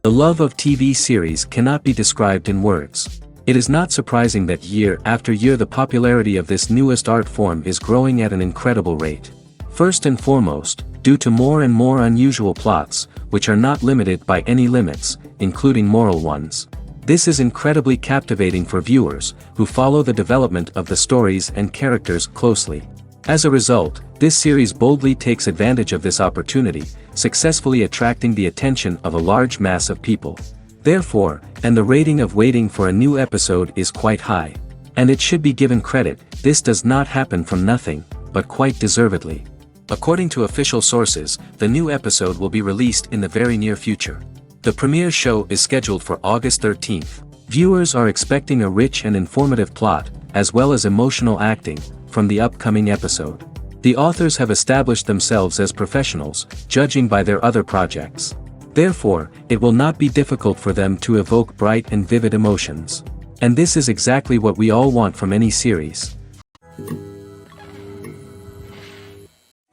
The love of TV series cannot be described in words. It is not surprising that year after year the popularity of this newest art form is growing at an incredible rate. First and foremost, due to more and more unusual plots, which are not limited by any limits, including moral ones. This is incredibly captivating for viewers, who follow the development of the stories and characters closely. As a result, this series boldly takes advantage of this opportunity, successfully attracting the attention of a large mass of people. Therefore, and the rating of waiting for a new episode is quite high. And it should be given credit, this does not happen from nothing, but quite deservedly. According to official sources, the new episode will be released in the very near future. The premiere show is scheduled for August 13th. Viewers are expecting a rich and informative plot, as well as emotional acting, from the upcoming episode. The authors have established themselves as professionals, judging by their other projects. Therefore, it will not be difficult for them to evoke bright and vivid emotions. And this is exactly what we all want from any series.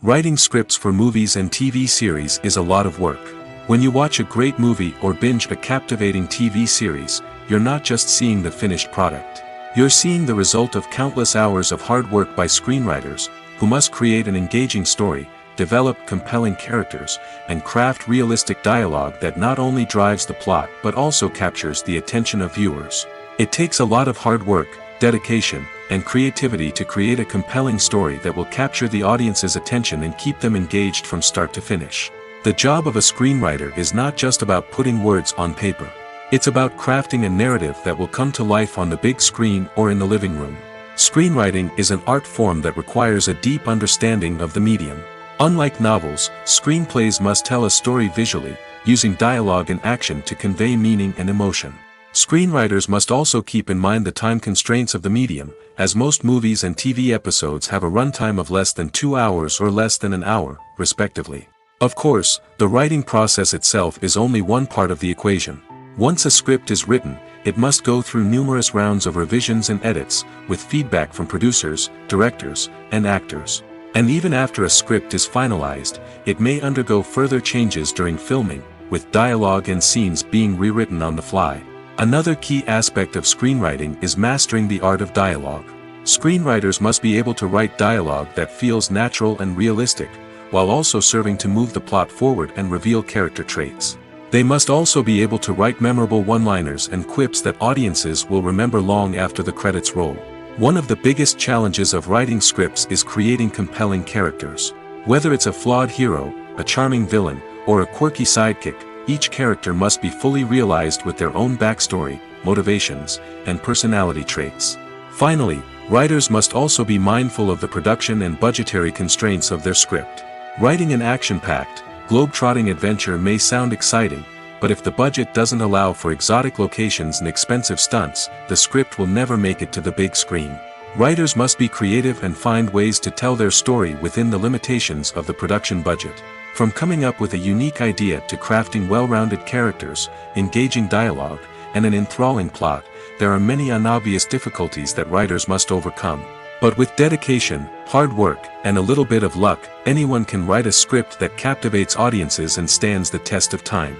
Writing scripts for movies and TV series is a lot of work. When you watch a great movie or binge a captivating TV series, you're not just seeing the finished product. You're seeing the result of countless hours of hard work by screenwriters, who must create an engaging story, develop compelling characters, and craft realistic dialogue that not only drives the plot but also captures the attention of viewers. It takes a lot of hard work, dedication, and creativity to create a compelling story that will capture the audience's attention and keep them engaged from start to finish. The job of a screenwriter is not just about putting words on paper. It's about crafting a narrative that will come to life on the big screen or in the living room. Screenwriting is an art form that requires a deep understanding of the medium. Unlike novels, screenplays must tell a story visually, using dialogue and action to convey meaning and emotion. Screenwriters must also keep in mind the time constraints of the medium, as most movies and TV episodes have a runtime of less than 2 hours or less than an hour, respectively. Of course, the writing process itself is only one part of the equation. Once a script is written, it must go through numerous rounds of revisions and edits, with feedback from producers, directors, and actors. And even after a script is finalized, it may undergo further changes during filming, with dialogue and scenes being rewritten on the fly. Another key aspect of screenwriting is mastering the art of dialogue. Screenwriters must be able to write dialogue that feels natural and realistic, while also serving to move the plot forward and reveal character traits. They must also be able to write memorable one-liners and quips that audiences will remember long after the credits roll. One of the biggest challenges of writing scripts is creating compelling characters. Whether it's a flawed hero, a charming villain, or a quirky sidekick, each character must be fully realized with their own backstory, motivations, and personality traits. Finally, writers must also be mindful of the production and budgetary constraints of their script. Writing an action-packed, globe-trotting adventure may sound exciting, but if the budget doesn't allow for exotic locations and expensive stunts, the script will never make it to the big screen. Writers must be creative and find ways to tell their story within the limitations of the production budget. From coming up with a unique idea to crafting well-rounded characters, engaging dialogue, and an enthralling plot, there are many unobvious difficulties that writers must overcome. But with dedication, hard work, and a little bit of luck, anyone can write a script that captivates audiences and stands the test of time.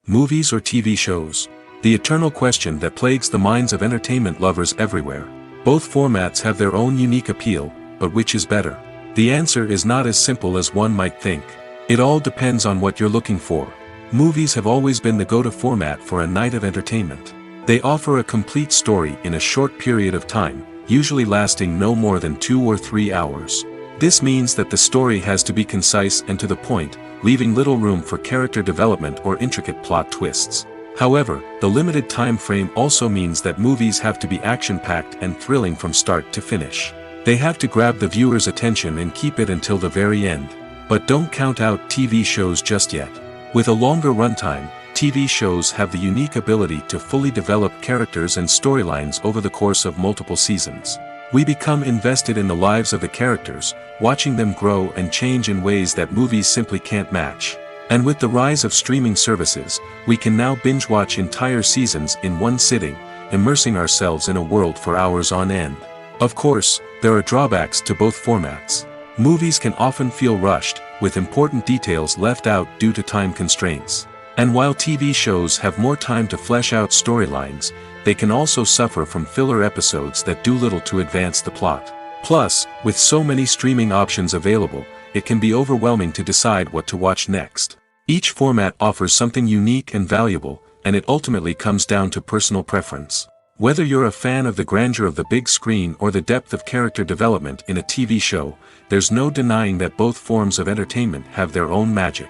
Movies or TV shows? The eternal question that plagues the minds of entertainment lovers everywhere. Both formats have their own unique appeal, but which is better? The answer is not as simple as one might think. It all depends on what you're looking for. Movies have always been the go-to format for a night of entertainment. They offer a complete story in a short period of time, usually lasting no more than 2 or 3 hours. This means that the story has to be concise and to the point, leaving little room for character development or intricate plot twists. However, the limited time frame also means that movies have to be action-packed and thrilling from start to finish. They have to grab the viewer's attention and keep it until the very end. But don't count out TV shows just yet. With a longer runtime, TV shows have the unique ability to fully develop characters and storylines over the course of multiple seasons. We become invested in the lives of the characters, watching them grow and change in ways that movies simply can't match. And with the rise of streaming services, we can now binge-watch entire seasons in one sitting, immersing ourselves in a world for hours on end. Of course, there are drawbacks to both formats. Movies can often feel rushed, with important details left out due to time constraints. And while TV shows have more time to flesh out storylines, they can also suffer from filler episodes that do little to advance the plot. Plus, with so many streaming options available, it can be overwhelming to decide what to watch next. Each format offers something unique and valuable, and it ultimately comes down to personal preference. Whether you're a fan of the grandeur of the big screen or the depth of character development in a TV show, there's no denying that both forms of entertainment have their own magic.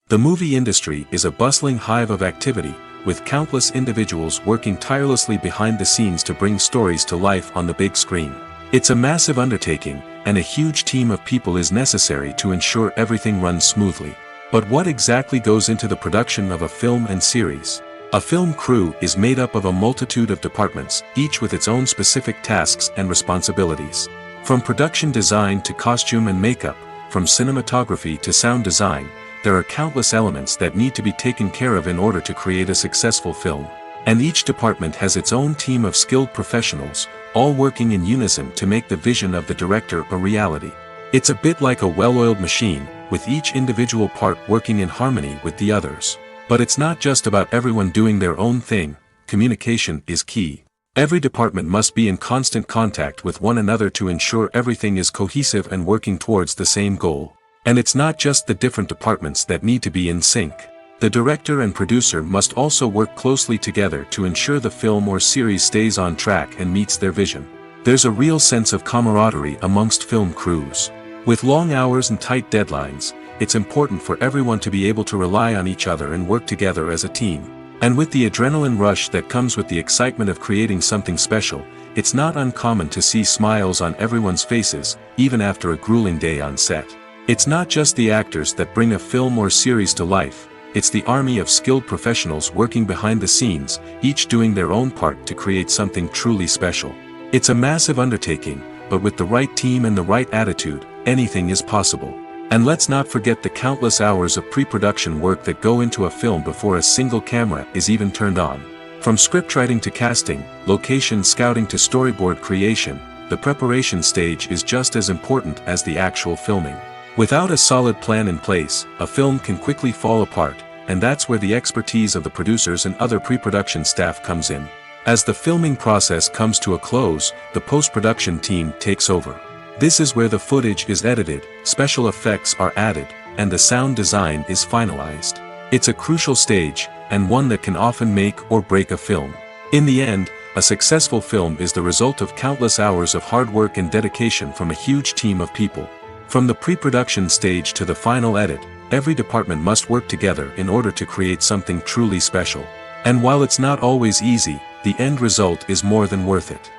The movie industry is a bustling hive of activity, with countless individuals working tirelessly behind the scenes to bring stories to life on the big screen. It's a massive undertaking, and a huge team of people is necessary to ensure everything runs smoothly. But what exactly goes into the production of a film and series? A film crew is made up of a multitude of departments, each with its own specific tasks and responsibilities. From production design to costume and makeup, from cinematography to sound design, there are countless elements that need to be taken care of in order to create a successful film. And each department has its own team of skilled professionals, all working in unison to make the vision of the director a reality. It's a bit like a well-oiled machine, with each individual part working in harmony with the others. But it's not just about everyone doing their own thing. Communication is key. Every department must be in constant contact with one another to ensure everything is cohesive and working towards the same goal. And it's not just the different departments that need to be in sync. The director and producer must also work closely together to ensure the film or series stays on track and meets their vision. There's a real sense of camaraderie amongst film crews. With long hours and tight deadlines, it's important for everyone to be able to rely on each other and work together as a team. And with the adrenaline rush that comes with the excitement of creating something special, it's not uncommon to see smiles on everyone's faces, even after a grueling day on set. It's not just the actors that bring a film or series to life, it's the army of skilled professionals working behind the scenes, each doing their own part to create something truly special. It's a massive undertaking, but with the right team and the right attitude, anything is possible. And let's not forget the countless hours of pre-production work that go into a film before a single camera is even turned on. From scriptwriting to casting, location scouting to storyboard creation, the preparation stage is just as important as the actual filming. Without a solid plan in place, a film can quickly fall apart, and that's where the expertise of the producers and other pre-production staff comes in. As the filming process comes to a close, the post-production team takes over. This is where the footage is edited, special effects are added, and the sound design is finalized. It's a crucial stage, and one that can often make or break a film. In the end, a successful film is the result of countless hours of hard work and dedication from a huge team of people. From the pre-production stage to the final edit, every department must work together in order to create something truly special. And while it's not always easy, the end result is more than worth it.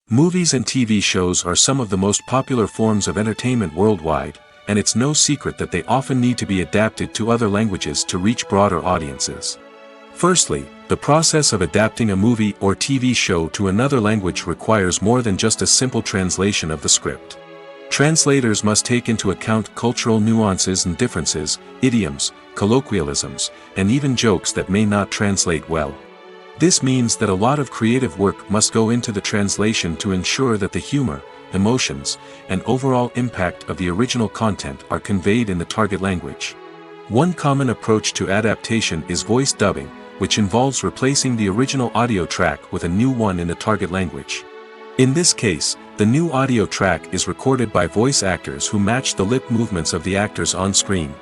Movies and TV shows are some of the most popular forms of entertainment worldwide, and it's no secret that they often need to be adapted to other languages to reach broader audiences. Firstly, the process of adapting a movie or TV show to another language requires more than just a simple translation of the script. Translators must take into account cultural nuances and differences, idioms, colloquialisms, and even jokes that may not translate well. This means that a lot of creative work must go into the translation to ensure that the humor, emotions, and overall impact of the original content are conveyed in the target language. One common approach to adaptation is voice dubbing, which involves replacing the original audio track with a new one in the target language. In this case, the new audio track is recorded by voice actors who match the lip movements of the actors on screen.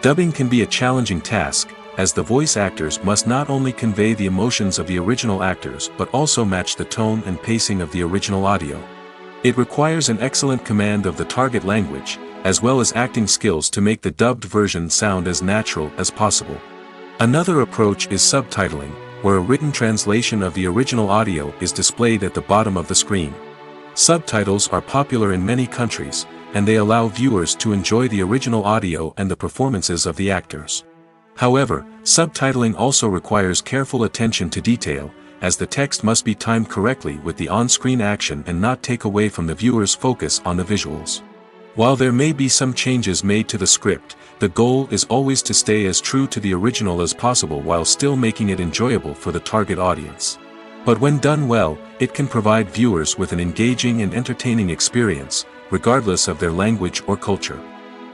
Dubbing can be a challenging task, as the voice actors must not only convey the emotions of the original actors but also match the tone and pacing of the original audio. It requires an excellent command of the target language, as well as acting skills to make the dubbed version sound as natural as possible. Another approach is subtitling, where a written translation of the original audio is displayed at the bottom of the screen. Subtitles are popular in many countries, and they allow viewers to enjoy the original audio and the performances of the actors. However, subtitling also requires careful attention to detail, as the text must be timed correctly with the on-screen action and not take away from the viewer's focus on the visuals. While there may be some changes made to the script, the goal is always to stay as true to the original as possible while still making it enjoyable for the target audience. But when done well, it can provide viewers with an engaging and entertaining experience, regardless of their language or culture.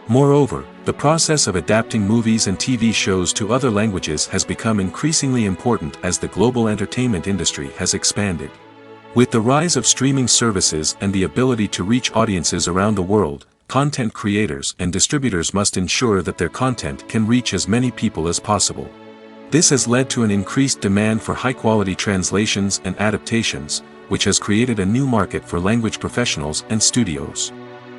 Moreover, the process of adapting movies and TV shows to other languages has become increasingly important as the global entertainment industry has expanded. With the rise of streaming services and the ability to reach audiences around the world, content creators and distributors must ensure that their content can reach as many people as possible. This has led to an increased demand for high-quality translations and adaptations, which has created a new market for language professionals and studios.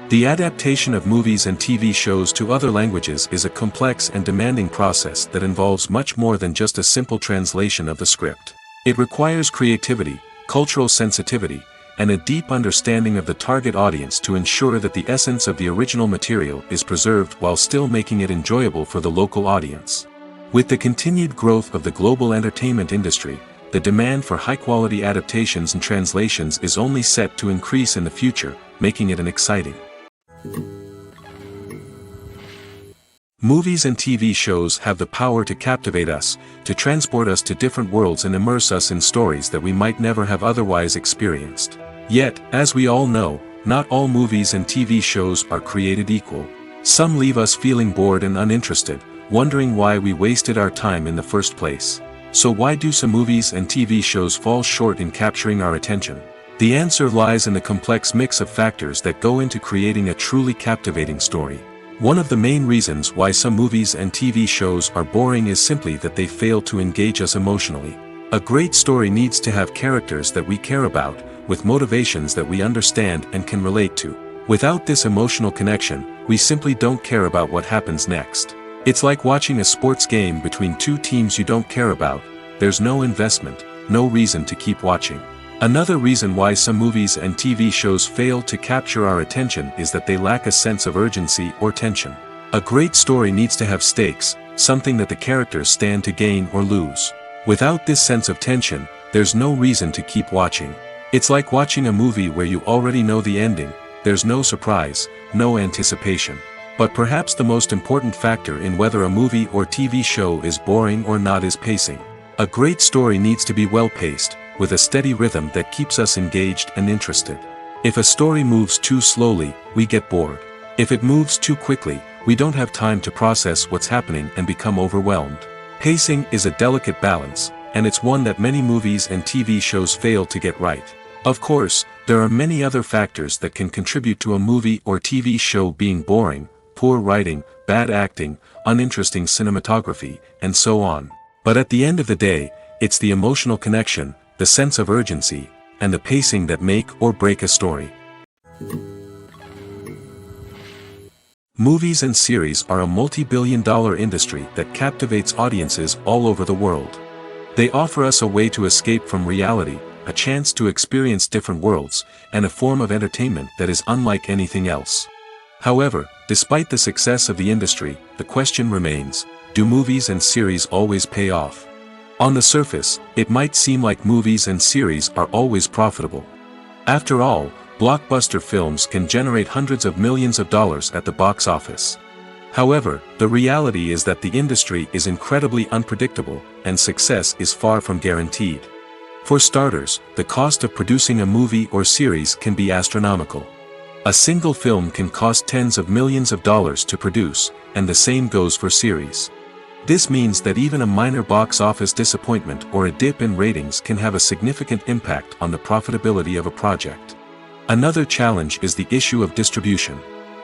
The adaptation of movies and TV shows to other languages is a complex and demanding process that involves much more than just a simple translation of the script. It requires creativity, cultural sensitivity, and a deep understanding of the target audience to ensure that the essence of the original material is preserved while still making it enjoyable for the local audience. With the continued growth of the global entertainment industry, the demand for high-quality adaptations and translations is only set to increase in the future, making it an exciting. Movies and TV shows have the power to captivate us, to transport us to different worlds and immerse us in stories that we might never have otherwise experienced. Yet, as we all know, not all movies and TV shows are created equal. Some leave us feeling bored and uninterested, wondering why we wasted our time in the first place. So why do some movies and TV shows fall short in capturing our attention? The answer lies in the complex mix of factors that go into creating a truly captivating story. One of the main reasons why some movies and TV shows are boring is simply that they fail to engage us emotionally. A great story needs to have characters that we care about, with motivations that we understand and can relate to. Without this emotional connection, we simply don't care about what happens next. It's like watching a sports game between two teams you don't care about. There's no investment, no reason to keep watching. Another reason why some movies and TV shows fail to capture our attention is that they lack a sense of urgency or tension. A great story needs to have stakes, something that the characters stand to gain or lose. Without this sense of tension, there's no reason to keep watching. It's like watching a movie where you already know the ending. There's no surprise, no anticipation. But perhaps the most important factor in whether a movie or TV show is boring or not is pacing. A great story needs to be well-paced, with a steady rhythm that keeps us engaged and interested. If a story moves too slowly, we get bored. If it moves too quickly, we don't have time to process what's happening and become overwhelmed. Pacing is a delicate balance, and it's one that many movies and TV shows fail to get right. Of course, there are many other factors that can contribute to a movie or TV show being boring: poor writing, bad acting, uninteresting cinematography, and so on. But at the end of the day, it's the emotional connection, the sense of urgency, and the pacing that make or break a story. Movies and series are a multi-billion-dollar industry that captivates audiences all over the world. They offer us a way to escape from reality, a chance to experience different worlds, and a form of entertainment that is unlike anything else. However, despite the success of the industry, the question remains: do movies and series always pay off? On the surface, it might seem like movies and series are always profitable. After all, blockbuster films can generate hundreds of millions of dollars at the box office. However, the reality is that the industry is incredibly unpredictable, and success is far from guaranteed. For starters, the cost of producing a movie or series can be astronomical. A single film can cost tens of millions of dollars to produce, and the same goes for series. This means that even a minor box office disappointment or a dip in ratings can have a significant impact on the profitability of a project. Another challenge is the issue of distribution.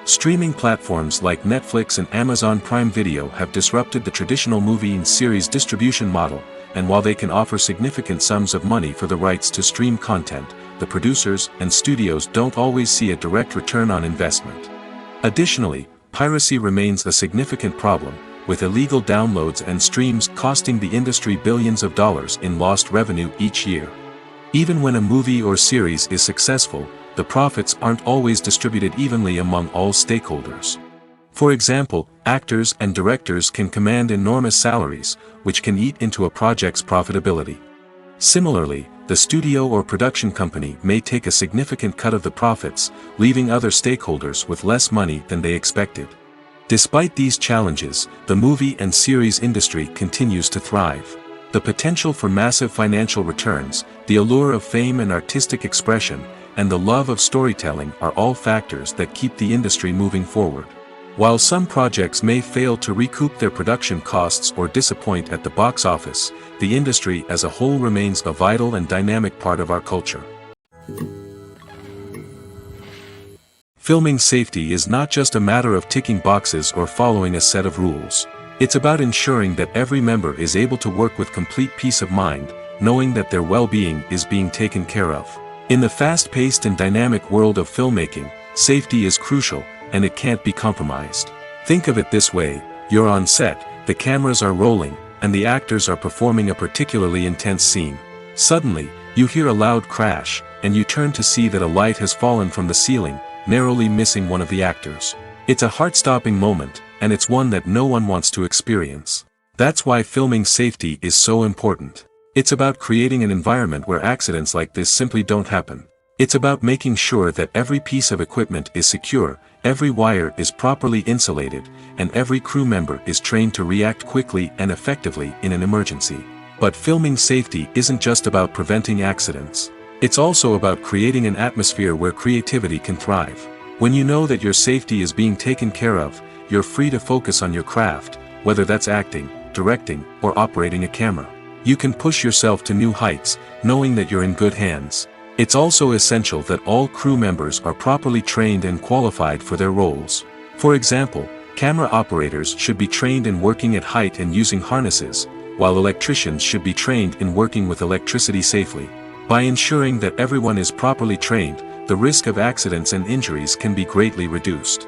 Streaming platforms like Netflix and Amazon Prime Video have disrupted the traditional movie and series distribution model, and while they can offer significant sums of money for the rights to stream content, the producers and studios don't always see a direct return on investment. Additionally, piracy remains a significant problem, with illegal downloads and streams costing the industry billions of dollars in lost revenue each year. Even when a movie or series is successful, the profits aren't always distributed evenly among all stakeholders. For example, actors and directors can command enormous salaries, which can eat into a project's profitability. Similarly, the studio or production company may take a significant cut of the profits, leaving other stakeholders with less money than they expected. Despite these challenges, the movie and series industry continues to thrive. The potential for massive financial returns, the allure of fame and artistic expression, and the love of storytelling are all factors that keep the industry moving forward. While some projects may fail to recoup their production costs or disappoint at the box office, the industry as a whole remains a vital and dynamic part of our culture. Filming safety is not just a matter of ticking boxes or following a set of rules. It's about ensuring that every member is able to work with complete peace of mind, knowing that their well-being is being taken care of. In the fast-paced and dynamic world of filmmaking, safety is crucial, and it can't be compromised. Think of it this way: you're on set, the cameras are rolling, and the actors are performing a particularly intense scene. Suddenly, you hear a loud crash, and you turn to see that a light has fallen from the ceiling, narrowly missing one of the actors. It's a heart-stopping moment, and it's one that no one wants to experience. That's why filming safety is so important. It's about creating an environment where accidents like this simply don't happen. It's about making sure that every piece of equipment is secure, every wire is properly insulated, and every crew member is trained to react quickly and effectively in an emergency. But filming safety isn't just about preventing accidents. It's also about creating an atmosphere where creativity can thrive. When you know that your safety is being taken care of, you're free to focus on your craft, whether that's acting, directing, or operating a camera. You can push yourself to new heights, knowing that you're in good hands. It's also essential that all crew members are properly trained and qualified for their roles. For example, camera operators should be trained in working at height and using harnesses, while electricians should be trained in working with electricity safely. By ensuring that everyone is properly trained, the risk of accidents and injuries can be greatly reduced.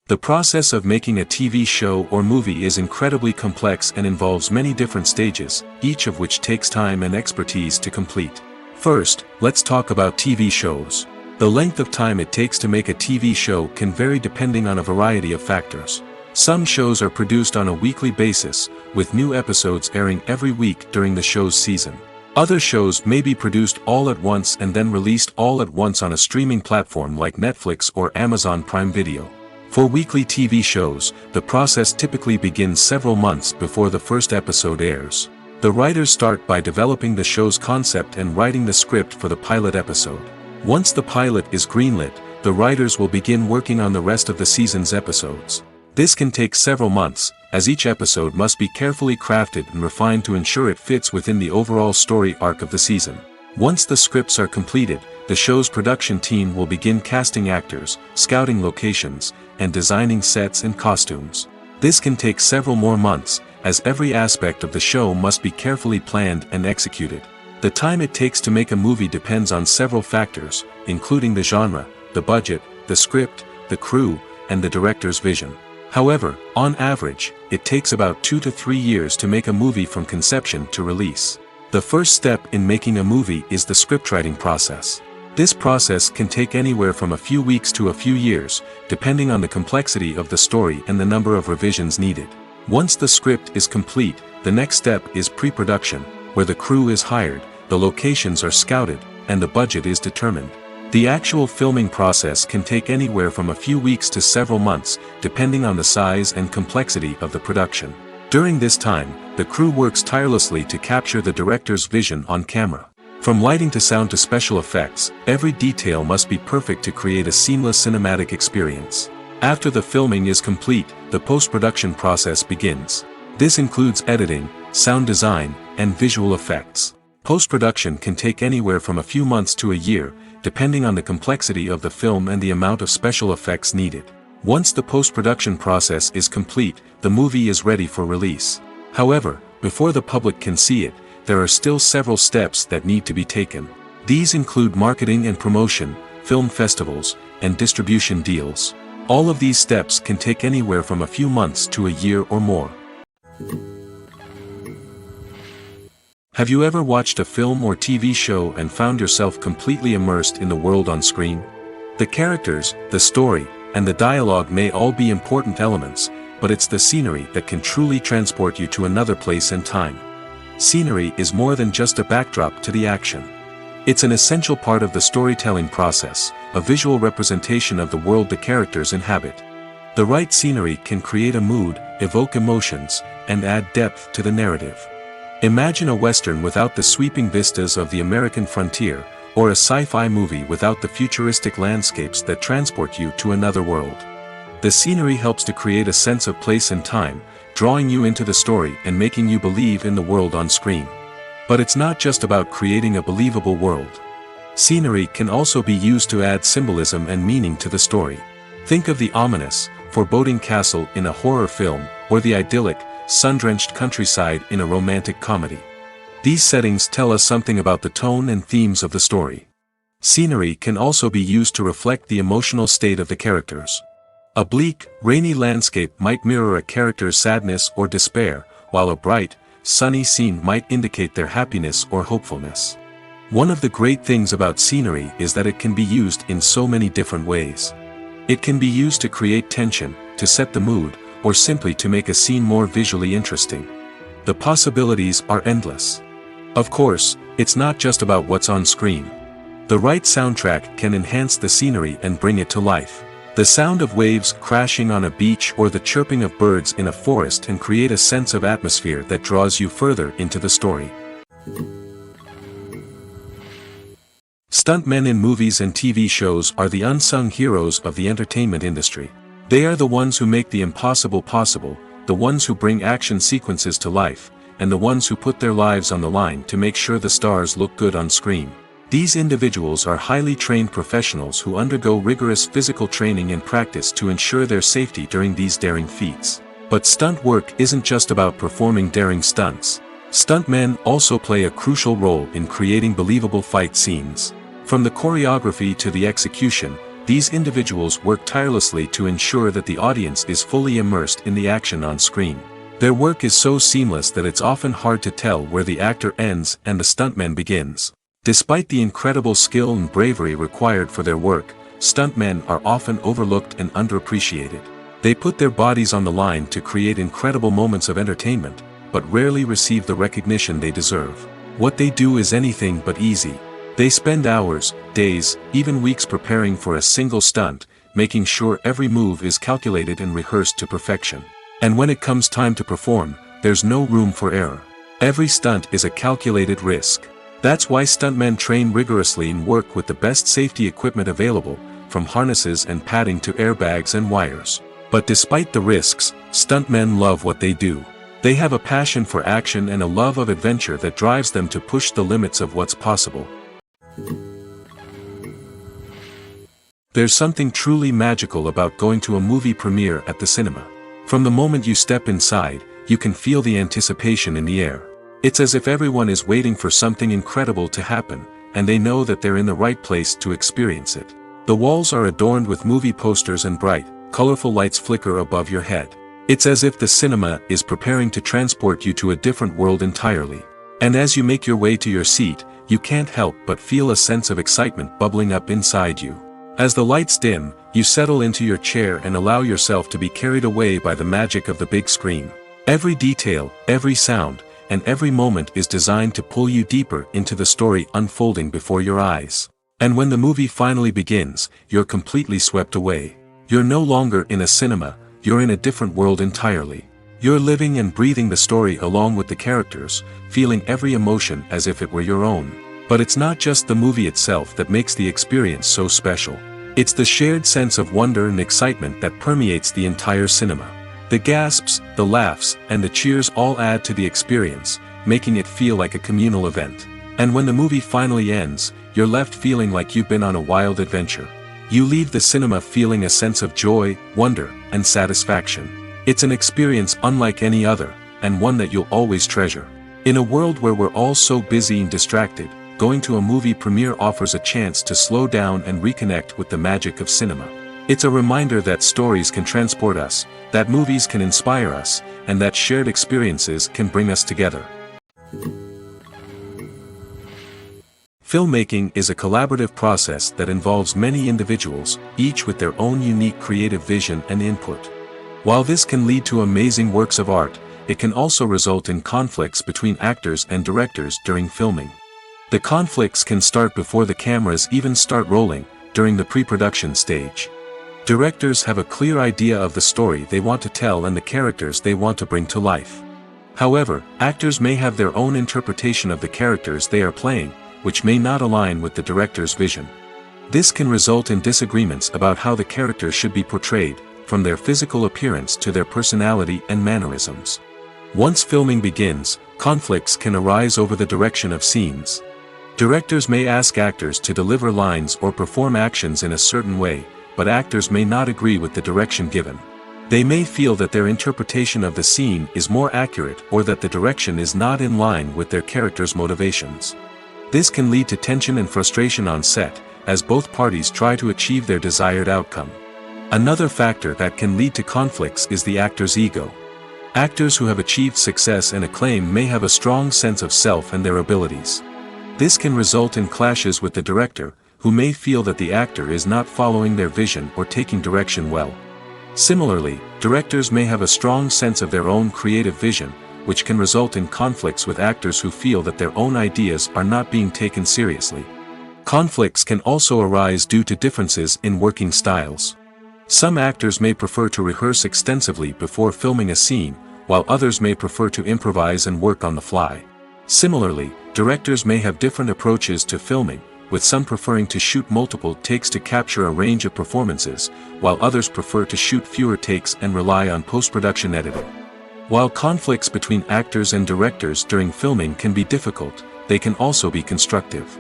The process of making a TV show or movie is incredibly complex and involves many different stages, each of which takes time and expertise to complete. First, let's talk about TV shows. The length of time it takes to make a TV show can vary depending on a variety of factors. Some shows are produced on a weekly basis, with new episodes airing every week during the show's season. Other shows may be produced all at once and then released all at once on a streaming platform like Netflix or Amazon Prime Video. For weekly TV shows, the process typically begins several months before the first episode airs. The writers start by developing the show's concept and writing the script for the pilot episode. Once the pilot is greenlit, the writers will begin working on the rest of the season's episodes. This can take several months, as each episode must be carefully crafted and refined to ensure it fits within the overall story arc of the season. Once the scripts are completed, the show's production team will begin casting actors, scouting locations, and designing sets and costumes. This can take several more months, as every aspect of the show must be carefully planned and executed. The time it takes to make a movie depends on several factors, including the genre, the budget, the script, the crew, and the director's vision. However, on average, it takes about 2 to 3 years to make a movie from conception to release. The first step in making a movie is the scriptwriting process. This process can take anywhere from a few weeks to a few years, depending on the complexity of the story and the number of revisions needed. Once the script is complete, the next step is pre-production, where the crew is hired, the locations are scouted, and the budget is determined. The actual filming process can take anywhere from a few weeks to several months, depending on the size and complexity of the production. During this time, the crew works tirelessly to capture the director's vision on camera. From lighting to sound to special effects, every detail must be perfect to create a seamless cinematic experience. After the filming is complete, the post-production process begins. This includes editing, sound design, and visual effects. Post-production can take anywhere from a few months to a year, depending on the complexity of the film and the amount of special effects needed. Once the post-production process is complete, the movie is ready for release. However, before the public can see it, there are still several steps that need to be taken. These include marketing and promotion, film festivals, and distribution deals. All of these steps can take anywhere from a few months to a year or more. Have you ever watched a film or TV show and found yourself completely immersed in the world on screen? The characters, the story, and the dialogue may all be important elements, but it's the scenery that can truly transport you to another place and time. Scenery is more than just a backdrop to the action. It's an essential part of the storytelling process, a visual representation of the world the characters inhabit. The right scenery can create a mood, evoke emotions, and add depth to the narrative. Imagine a Western without the sweeping vistas of the American frontier, or a sci-fi movie without the futuristic landscapes that transport you to another world. The scenery helps to create a sense of place and time, drawing you into the story and making you believe in the world on screen. But it's not just about creating a believable world. Scenery can also be used to add symbolism and meaning to the story. Think of the ominous, foreboding castle in a horror film, or the idyllic, sun-drenched countryside in a romantic comedy. These settings tell us something about the tone and themes of the story. Scenery can also be used to reflect the emotional state of the characters. A bleak, rainy landscape might mirror a character's sadness or despair, while a bright, sunny scene might indicate their happiness or hopefulness. One of the great things about scenery is that it can be used in so many different ways. It can be used to create tension, to set the mood, or simply to make a scene more visually interesting. The possibilities are endless. Of course, it's not just about what's on screen. The right soundtrack can enhance the scenery and bring it to life. The sound of waves crashing on a beach or the chirping of birds in a forest can create a sense of atmosphere that draws you further into the story. Stuntmen in movies and TV shows are the unsung heroes of the entertainment industry. They are the ones who make the impossible possible, the ones who bring action sequences to life, and the ones who put their lives on the line to make sure the stars look good on screen. These individuals are highly trained professionals who undergo rigorous physical training and practice to ensure their safety during these daring feats. But stunt work isn't just about performing daring stunts. Stuntmen also play a crucial role in creating believable fight scenes. From the choreography to the execution, these individuals work tirelessly to ensure that the audience is fully immersed in the action on screen. Their work is so seamless that it's often hard to tell where the actor ends and the stuntman begins. Despite the incredible skill and bravery required for their work, stuntmen are often overlooked and underappreciated. They put their bodies on the line to create incredible moments of entertainment, but rarely receive the recognition they deserve. What they do is anything but easy. They spend hours, days, even weeks preparing for a single stunt, making sure every move is calculated and rehearsed to perfection. And when it comes time to perform, there's no room for error. Every stunt is a calculated risk. That's why stuntmen train rigorously and work with the best safety equipment available, from harnesses and padding to airbags and wires. But despite the risks, stuntmen love what they do. They have a passion for action and a love of adventure that drives them to push the limits of what's possible. There's something truly magical about going to a movie premiere at the cinema. From the moment you step inside, you can feel the anticipation in the air. It's as if everyone is waiting for something incredible to happen, and they know that they're in the right place to experience it. The walls are adorned with movie posters and bright, colorful lights flicker above your head. It's as if the cinema is preparing to transport you to a different world entirely. And as you make your way to your seat, you can't help but feel a sense of excitement bubbling up inside you. As the lights dim, you settle into your chair and allow yourself to be carried away by the magic of the big screen. Every detail, every sound, and every moment is designed to pull you deeper into the story unfolding before your eyes. And when the movie finally begins, you're completely swept away. You're no longer in a cinema, you're in a different world entirely. You're living and breathing the story along with the characters, feeling every emotion as if it were your own. But it's not just the movie itself that makes the experience so special. It's the shared sense of wonder and excitement that permeates the entire cinema. The gasps, the laughs, and the cheers all add to the experience, making it feel like a communal event. And when the movie finally ends, you're left feeling like you've been on a wild adventure. You leave the cinema feeling a sense of joy, wonder, and satisfaction. It's an experience unlike any other, and one that you'll always treasure. In a world where we're all so busy and distracted, going to a movie premiere offers a chance to slow down and reconnect with the magic of cinema. It's a reminder that stories can transport us, that movies can inspire us, and that shared experiences can bring us together. Filmmaking is a collaborative process that involves many individuals, each with their own unique creative vision and input. While this can lead to amazing works of art, it can also result in conflicts between actors and directors during filming. The conflicts can start before the cameras even start rolling, during the pre-production stage. Directors have a clear idea of the story they want to tell and the characters they want to bring to life. However, actors may have their own interpretation of the characters they are playing, which may not align with the director's vision. This can result in disagreements about how the character should be portrayed, from their physical appearance to their personality and mannerisms. Once filming begins, conflicts can arise over the direction of scenes. Directors may ask actors to deliver lines or perform actions in a certain way, but actors may not agree with the direction given. They may feel that their interpretation of the scene is more accurate or that the direction is not in line with their character's motivations. This can lead to tension and frustration on set, as both parties try to achieve their desired outcome. Another factor that can lead to conflicts is the actor's ego. Actors who have achieved success and acclaim may have a strong sense of self and their abilities. This can result in clashes with the director, who may feel that the actor is not following their vision or taking direction well. Similarly, directors may have a strong sense of their own creative vision, which can result in conflicts with actors who feel that their own ideas are not being taken seriously. Conflicts can also arise due to differences in working styles. Some actors may prefer to rehearse extensively before filming a scene, while others may prefer to improvise and work on the fly. Similarly, directors may have different approaches to filming, with some preferring to shoot multiple takes to capture a range of performances, while others prefer to shoot fewer takes and rely on post-production editing. While conflicts between actors and directors during filming can be difficult, they can also be constructive.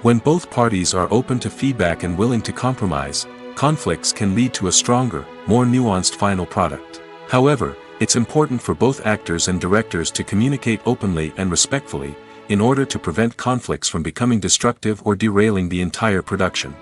When both parties are open to feedback and willing to compromise, conflicts can lead to a stronger, more nuanced final product. However, it's important for both actors and directors to communicate openly and respectfully, in order to prevent conflicts from becoming destructive or derailing the entire production.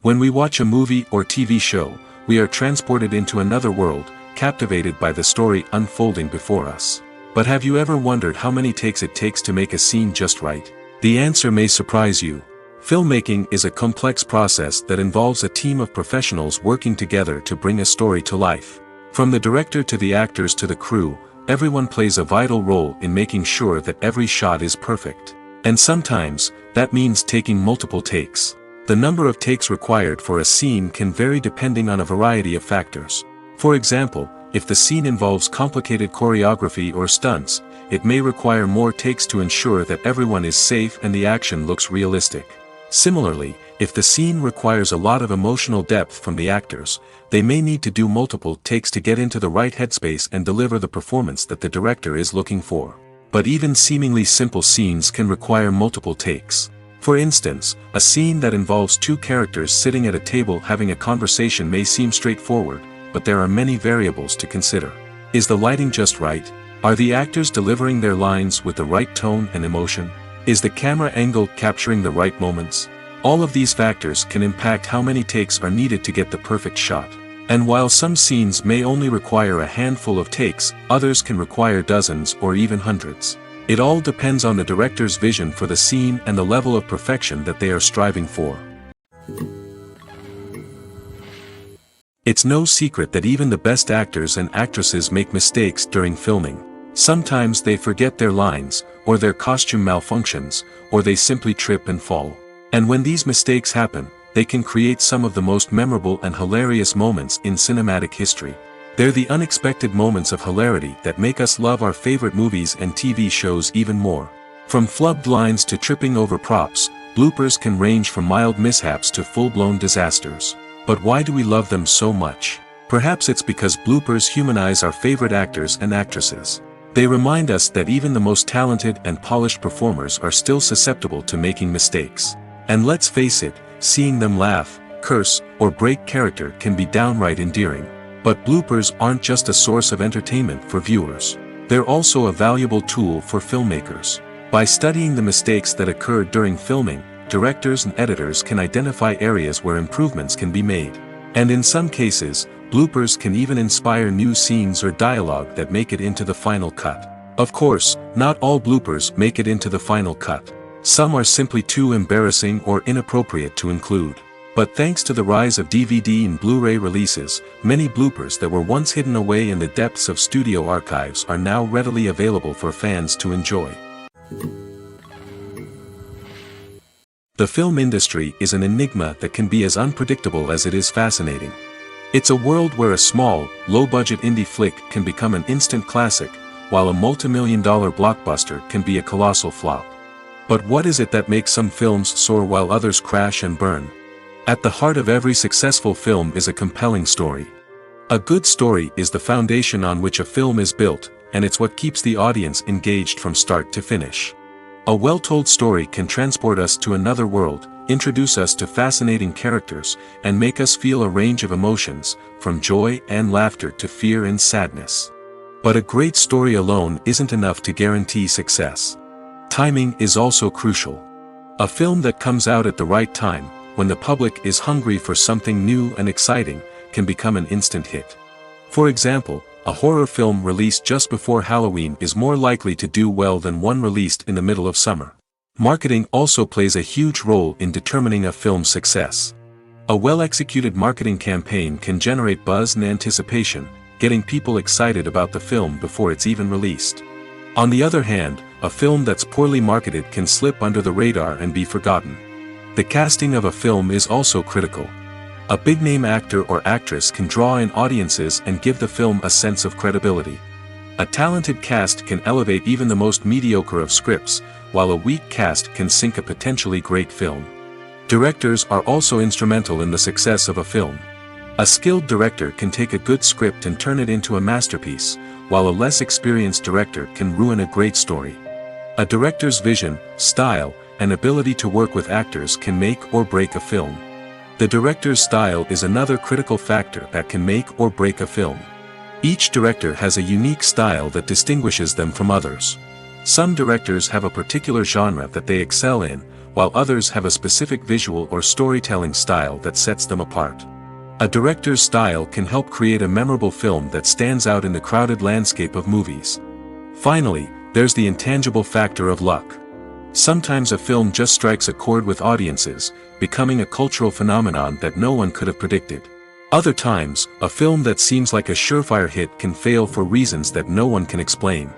When we watch a movie or TV show, we are transported into another world, captivated by the story unfolding before us. But have you ever wondered how many takes it takes to make a scene just right? The answer may surprise you. Filmmaking is a complex process that involves a team of professionals working together to bring a story to life. From the director to the actors to the crew, everyone plays a vital role in making sure that every shot is perfect. And sometimes, that means taking multiple takes. The number of takes required for a scene can vary depending on a variety of factors. For example, if the scene involves complicated choreography or stunts, it may require more takes to ensure that everyone is safe and the action looks realistic. Similarly, if the scene requires a lot of emotional depth from the actors, they may need to do multiple takes to get into the right headspace and deliver the performance that the director is looking for. But even seemingly simple scenes can require multiple takes. For instance, a scene that involves two characters sitting at a table having a conversation may seem straightforward, but there are many variables to consider. Is the lighting just right? Are the actors delivering their lines with the right tone and emotion? Is the camera angle capturing the right moments? All of these factors can impact how many takes are needed to get the perfect shot. And while some scenes may only require a handful of takes, others can require dozens or even hundreds. It all depends on the director's vision for the scene and the level of perfection that they are striving for. It's no secret that even the best actors and actresses make mistakes during filming. Sometimes they forget their lines, or their costume malfunctions, or they simply trip and fall. And when these mistakes happen, they can create some of the most memorable and hilarious moments in cinematic history. They're the unexpected moments of hilarity that make us love our favorite movies and TV shows even more. From flubbed lines to tripping over props, bloopers can range from mild mishaps to full-blown disasters. But why do we love them so much? Perhaps it's because bloopers humanize our favorite actors and actresses. They remind us that even the most talented and polished performers are still susceptible to making mistakes. And let's face it, seeing them laugh, curse, or break character can be downright endearing. But bloopers aren't just a source of entertainment for viewers. They're also a valuable tool for filmmakers. By studying the mistakes that occurred during filming, directors and editors can identify areas where improvements can be made. And in some cases, bloopers can even inspire new scenes or dialogue that make it into the final cut. Of course, not all bloopers make it into the final cut. Some are simply too embarrassing or inappropriate to include. But thanks to the rise of DVD and Blu-ray releases, many bloopers that were once hidden away in the depths of studio archives are now readily available for fans to enjoy. The film industry is an enigma that can be as unpredictable as it is fascinating. It's a world where a small, low-budget indie flick can become an instant classic, while a multi-million-dollar blockbuster can be a colossal flop. But what is it that makes some films soar while others crash and burn? At the heart of every successful film is a compelling story. A good story is the foundation on which a film is built, and it's what keeps the audience engaged from start to finish. A well-told story can transport us to another world, introduce us to fascinating characters, and make us feel a range of emotions, from joy and laughter to fear and sadness. But a great story alone isn't enough to guarantee success. Timing is also crucial. A film that comes out at the right time, when the public is hungry for something new and exciting, can become an instant hit. For example, a horror film released just before Halloween is more likely to do well than one released in the middle of summer. Marketing also plays a huge role in determining a film's success. A well-executed marketing campaign can generate buzz and anticipation, getting people excited about the film before it's even released. On the other hand, a film that's poorly marketed can slip under the radar and be forgotten. The casting of a film is also critical. A big-name actor or actress can draw in audiences and give the film a sense of credibility. A talented cast can elevate even the most mediocre of scripts, while a weak cast can sink a potentially great film. Directors are also instrumental in the success of a film. A skilled director can take a good script and turn it into a masterpiece, while a less experienced director can ruin a great story. A director's vision, style, and ability to work with actors can make or break a film. The director's style is another critical factor that can make or break a film. Each director has a unique style that distinguishes them from others. Some directors have a particular genre that they excel in, while others have a specific visual or storytelling style that sets them apart. A director's style can help create a memorable film that stands out in the crowded landscape of movies. Finally, there's the intangible factor of luck. Sometimes a film just strikes a chord with audiences, becoming a cultural phenomenon that no one could have predicted. Other times, a film that seems like a surefire hit can fail for reasons that no one can explain.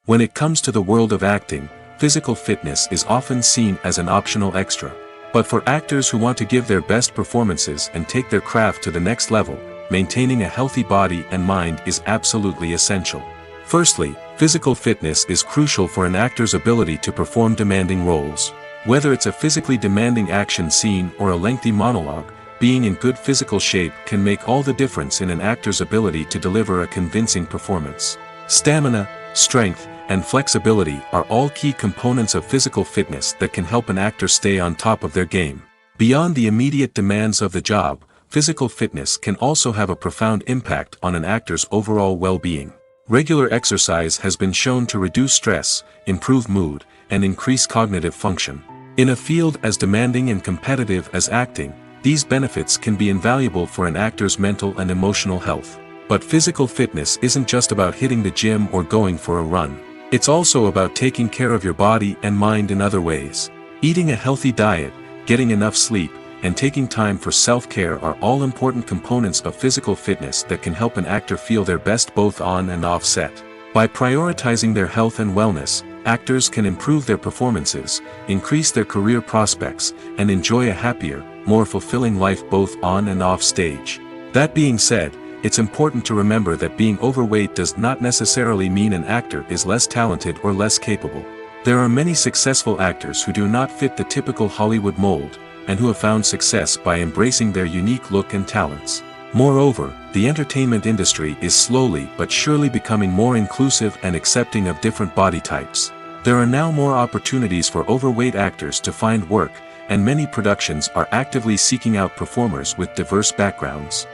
When it comes to the world of acting, physical fitness is often seen as an optional extra. But for actors who want to give their best performances and take their craft to the next level, maintaining a healthy body and mind is absolutely essential. Firstly, physical fitness is crucial for an actor's ability to perform demanding roles. Whether it's a physically demanding action scene or a lengthy monologue, being in good physical shape can make all the difference in an actor's ability to deliver a convincing performance. Stamina, strength, and flexibility are all key components of physical fitness that can help an actor stay on top of their game. Beyond the immediate demands of the job, physical fitness can also have a profound impact on an actor's overall well-being. Regular exercise has been shown to reduce stress, improve mood, and increase cognitive function. In a field as demanding and competitive as acting, these benefits can be invaluable for an actor's mental and emotional health. But physical fitness isn't just about hitting the gym or going for a run. It's also about taking care of your body and mind in other ways. Eating a healthy diet, getting enough sleep, and taking time for self-care are all important components of physical fitness that can help an actor feel their best both on and off set. By prioritizing their health and wellness, actors can improve their performances, increase their career prospects, and enjoy a happier, more fulfilling life both on and off stage. That being said, it's important to remember that being overweight does not necessarily mean an actor is less talented or less capable. There are many successful actors who do not fit the typical Hollywood mold, and who have found success by embracing their unique look and talents. Moreover, the entertainment industry is slowly but surely becoming more inclusive and accepting of different body types. There are now more opportunities for overweight actors to find work, and many productions are actively seeking out performers with diverse backgrounds.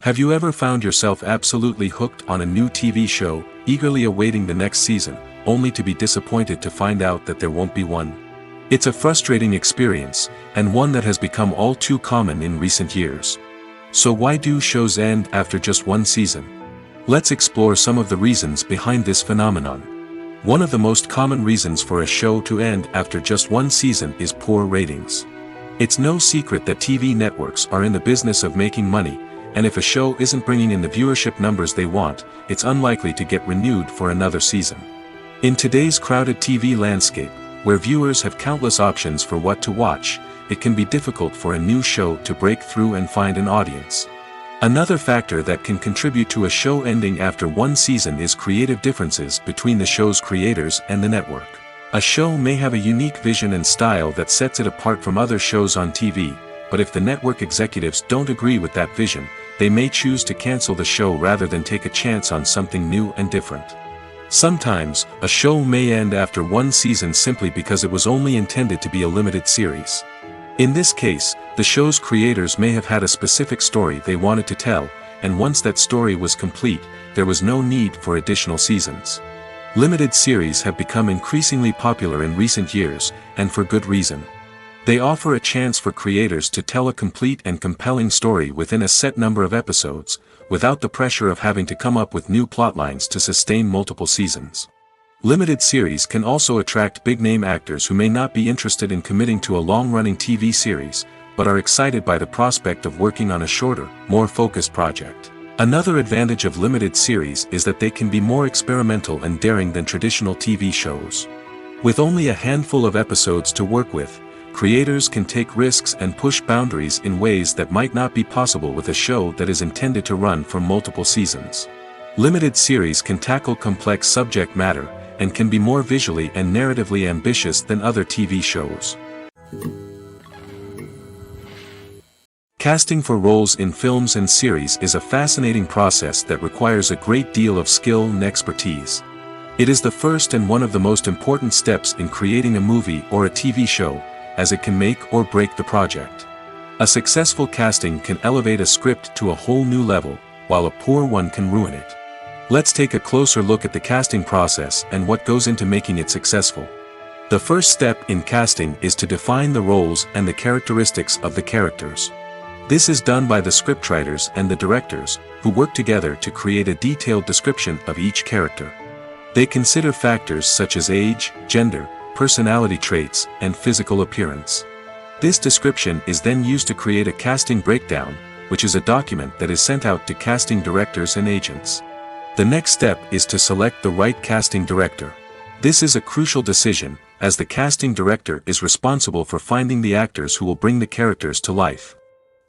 Have you ever found yourself absolutely hooked on a new TV show, eagerly awaiting the next season, only to be disappointed to find out that there won't be one? It's a frustrating experience, and one that has become all too common in recent years. So why do shows end after just one season? Let's explore some of the reasons behind this phenomenon. One of the most common reasons for a show to end after just one season is poor ratings. It's no secret that TV networks are in the business of making money, and if a show isn't bringing in the viewership numbers they want, it's unlikely to get renewed for another season. In today's crowded TV landscape, Where viewers have countless options for what to watch, it can be difficult for a new show to break through and find an audience. Another factor that can contribute to a show ending after one season is creative differences between the show's creators and the network. A show may have a unique vision and style that sets it apart from other shows on TV, but if the network executives don't agree with that vision, they may choose to cancel the show rather than take a chance on something new and different. Sometimes, a show may end after one season simply because it was only intended to be a limited series. In this case, the show's creators may have had a specific story they wanted to tell, and once that story was complete, there was no need for additional seasons. Limited series have become increasingly popular in recent years, and for good reason. They offer a chance for creators to tell a complete and compelling story within a set number of episodes, without the pressure of having to come up with new plotlines to sustain multiple seasons. Limited series can also attract big-name actors who may not be interested in committing to a long-running TV series, but are excited by the prospect of working on a shorter, more focused project. Another advantage of limited series is that they can be more experimental and daring than traditional TV shows. With only a handful of episodes to work with, creators can take risks and push boundaries in ways that might not be possible with a show that is intended to run for multiple seasons. Limited series can tackle complex subject matter, and can be more visually and narratively ambitious than other TV shows. Casting for roles in films and series is a fascinating process that requires a great deal of skill and expertise. It is the first and one of the most important steps in creating a movie or a TV show, as it can make or break the project. A successful casting can elevate a script to a whole new level, while a poor one can ruin it. Let's take a closer look at the casting process and what goes into making it successful. The first step in casting is to define the roles and the characteristics of the characters. This is done by the scriptwriters and the directors, who work together to create a detailed description of each character. They consider factors such as age, gender, personality traits, and physical appearance. This description is then used to create a casting breakdown, which is a document that is sent out to casting directors and agents. The next step is to select the right casting director. This is a crucial decision, as the casting director is responsible for finding the actors who will bring the characters to life.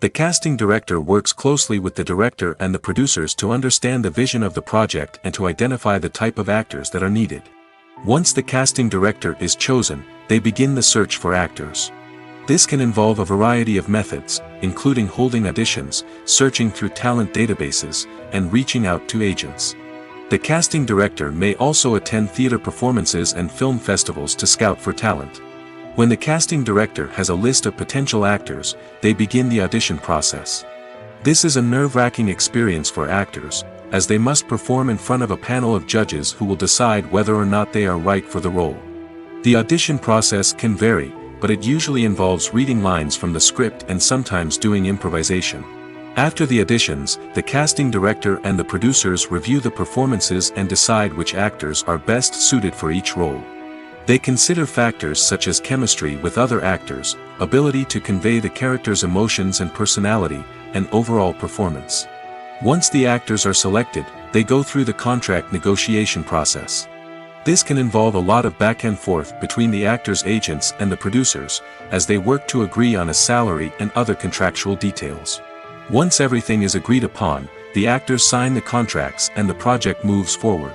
The casting director works closely with the director and the producers to understand the vision of the project and to identify the type of actors that are needed. Once the casting director is chosen, they begin the search for actors. This can involve a variety of methods, including holding auditions, searching through talent databases, and reaching out to agents. The casting director may also attend theater performances and film festivals to scout for talent. When the casting director has a list of potential actors, they begin the audition process. This is a nerve-wracking experience for actors, as they must perform in front of a panel of judges who will decide whether or not they are right for the role. The audition process can vary, but it usually involves reading lines from the script and sometimes doing improvisation. After the auditions, the casting director and the producers review the performances and decide which actors are best suited for each role. They consider factors such as chemistry with other actors, ability to convey the character's emotions and personality, and overall performance. Once the actors are selected, they go through the contract negotiation process. This can involve a lot of back and forth between the actors' agents and the producers, as they work to agree on a salary and other contractual details. Once everything is agreed upon, the actors sign the contracts and the project moves forward.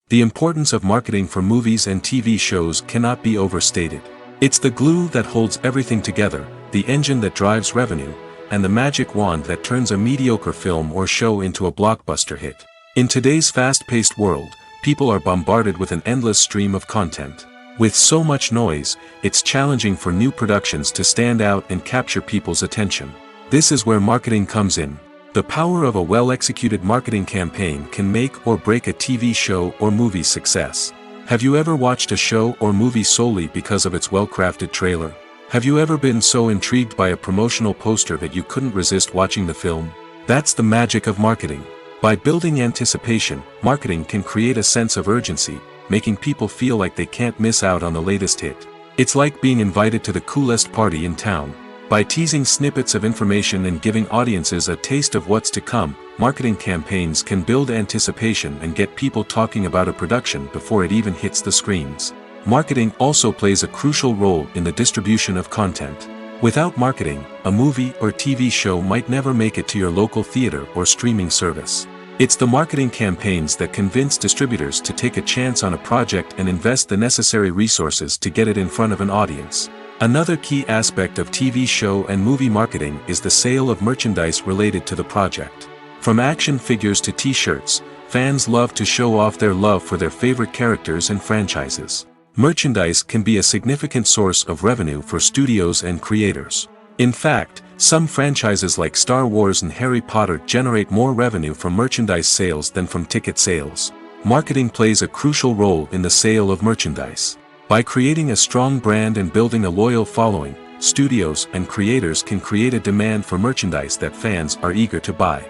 The importance of marketing for movies and TV shows cannot be overstated. It's the glue that holds everything together, the engine that drives revenue, and the magic wand that turns a mediocre film or show into a blockbuster hit. In today's fast-paced world, people are bombarded with an endless stream of content. With so much noise, it's challenging for new productions to stand out and capture people's attention. This is where marketing comes in. The power of a well-executed marketing campaign can make or break a TV show or movie's success. Have you ever watched a show or movie solely because of its well-crafted trailer? Have you ever been so intrigued by a promotional poster that you couldn't resist watching the film? That's the magic of marketing. By building anticipation, marketing can create a sense of urgency, making people feel like they can't miss out on the latest hit. It's like being invited to the coolest party in town. By teasing snippets of information and giving audiences a taste of what's to come, marketing campaigns can build anticipation and get people talking about a production before it even hits the screens. Marketing also plays a crucial role in the distribution of content. Without marketing, a movie or TV show might never make it to your local theater or streaming service. It's the marketing campaigns that convince distributors to take a chance on a project and invest the necessary resources to get it in front of an audience. Another key aspect of TV show and movie marketing is the sale of merchandise related to the project. From action figures to t-shirts, fans love to show off their love for their favorite characters and franchises. Merchandise can be a significant source of revenue for studios and creators. In fact, some franchises like Star Wars and Harry Potter generate more revenue from merchandise sales than from ticket sales. Marketing plays a crucial role in the sale of merchandise. By creating a strong brand and building a loyal following, studios and creators can create a demand for merchandise that fans are eager to buy.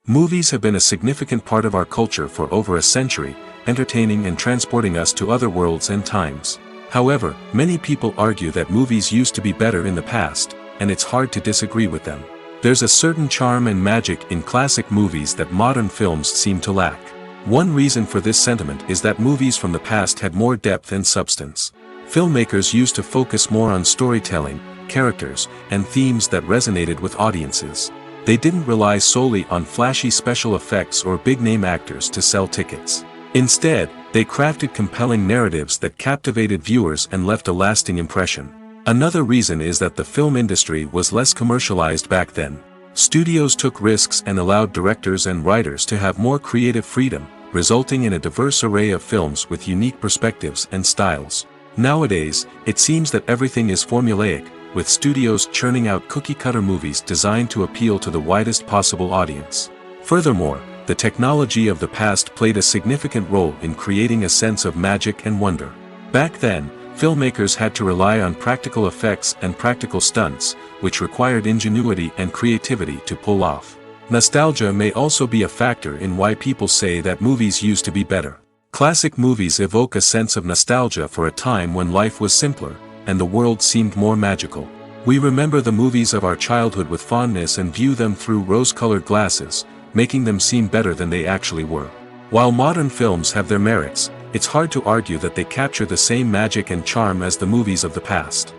Movies have been a significant part of our culture for over a century, entertaining and transporting us to other worlds and times. However, many people argue that movies used to be better in the past, and it's hard to disagree with them. There's a certain charm and magic in classic movies that modern films seem to lack. One reason for this sentiment is that movies from the past had more depth and substance. Filmmakers used to focus more on storytelling, characters, and themes that resonated with audiences. They didn't rely solely on flashy special effects or big-name actors to sell tickets. Instead, they crafted compelling narratives that captivated viewers and left a lasting impression. Another reason is that the film industry was less commercialized back then. Studios took risks and allowed directors and writers to have more creative freedom, resulting in a diverse array of films with unique perspectives and styles. Nowadays, it seems that everything is formulaic, with studios churning out cookie-cutter movies designed to appeal to the widest possible audience. Furthermore, the technology of the past played a significant role in creating a sense of magic and wonder. Back then, filmmakers had to rely on practical effects and practical stunts, which required ingenuity and creativity to pull off. Nostalgia may also be a factor in why people say that movies used to be better. Classic movies evoke a sense of nostalgia for a time when life was simpler, and the world seemed more magical. We remember the movies of our childhood with fondness and view them through rose-colored glasses, making them seem better than they actually were. While modern films have their merits, it's hard to argue that they capture the same magic and charm as the movies of the past.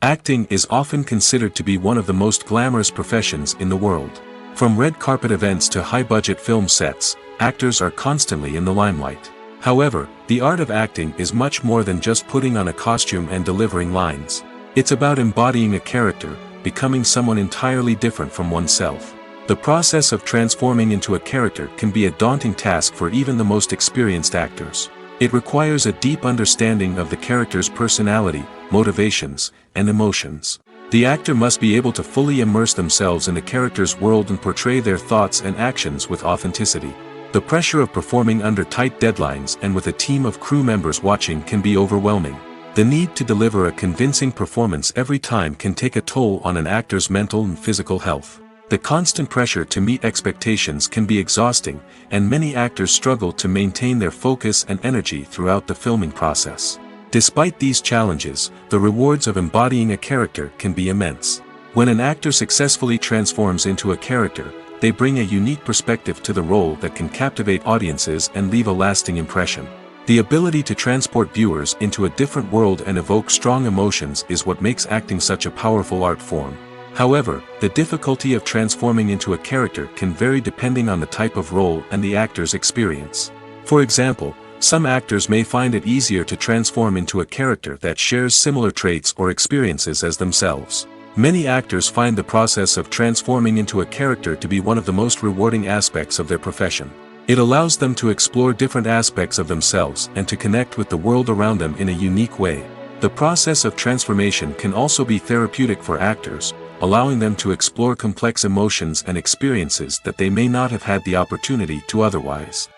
Acting is often considered to be one of the most glamorous professions in the world. From red carpet events to high-budget film sets, actors are constantly in the limelight. However, the art of acting is much more than just putting on a costume and delivering lines. It's about embodying a character, becoming someone entirely different from oneself. The process of transforming into a character can be a daunting task for even the most experienced actors. It requires a deep understanding of the character's personality, motivations, and emotions. The actor must be able to fully immerse themselves in the character's world and portray their thoughts and actions with authenticity. The pressure of performing under tight deadlines and with a team of crew members watching can be overwhelming. The need to deliver a convincing performance every time can take a toll on an actor's mental and physical health. The constant pressure to meet expectations can be exhausting, and many actors struggle to maintain their focus and energy throughout the filming process. Despite these challenges, the rewards of embodying a character can be immense. When an actor successfully transforms into a character, they bring a unique perspective to the role that can captivate audiences and leave a lasting impression. The ability to transport viewers into a different world and evoke strong emotions is what makes acting such a powerful art form. However, the difficulty of transforming into a character can vary depending on the type of role and the actor's experience. For example, some actors may find it easier to transform into a character that shares similar traits or experiences as themselves. Many actors find the process of transforming into a character to be one of the most rewarding aspects of their profession. It allows them to explore different aspects of themselves and to connect with the world around them in a unique way. The process of transformation can also be therapeutic for actors, allowing them to explore complex emotions and experiences that they may not have had the opportunity to otherwise.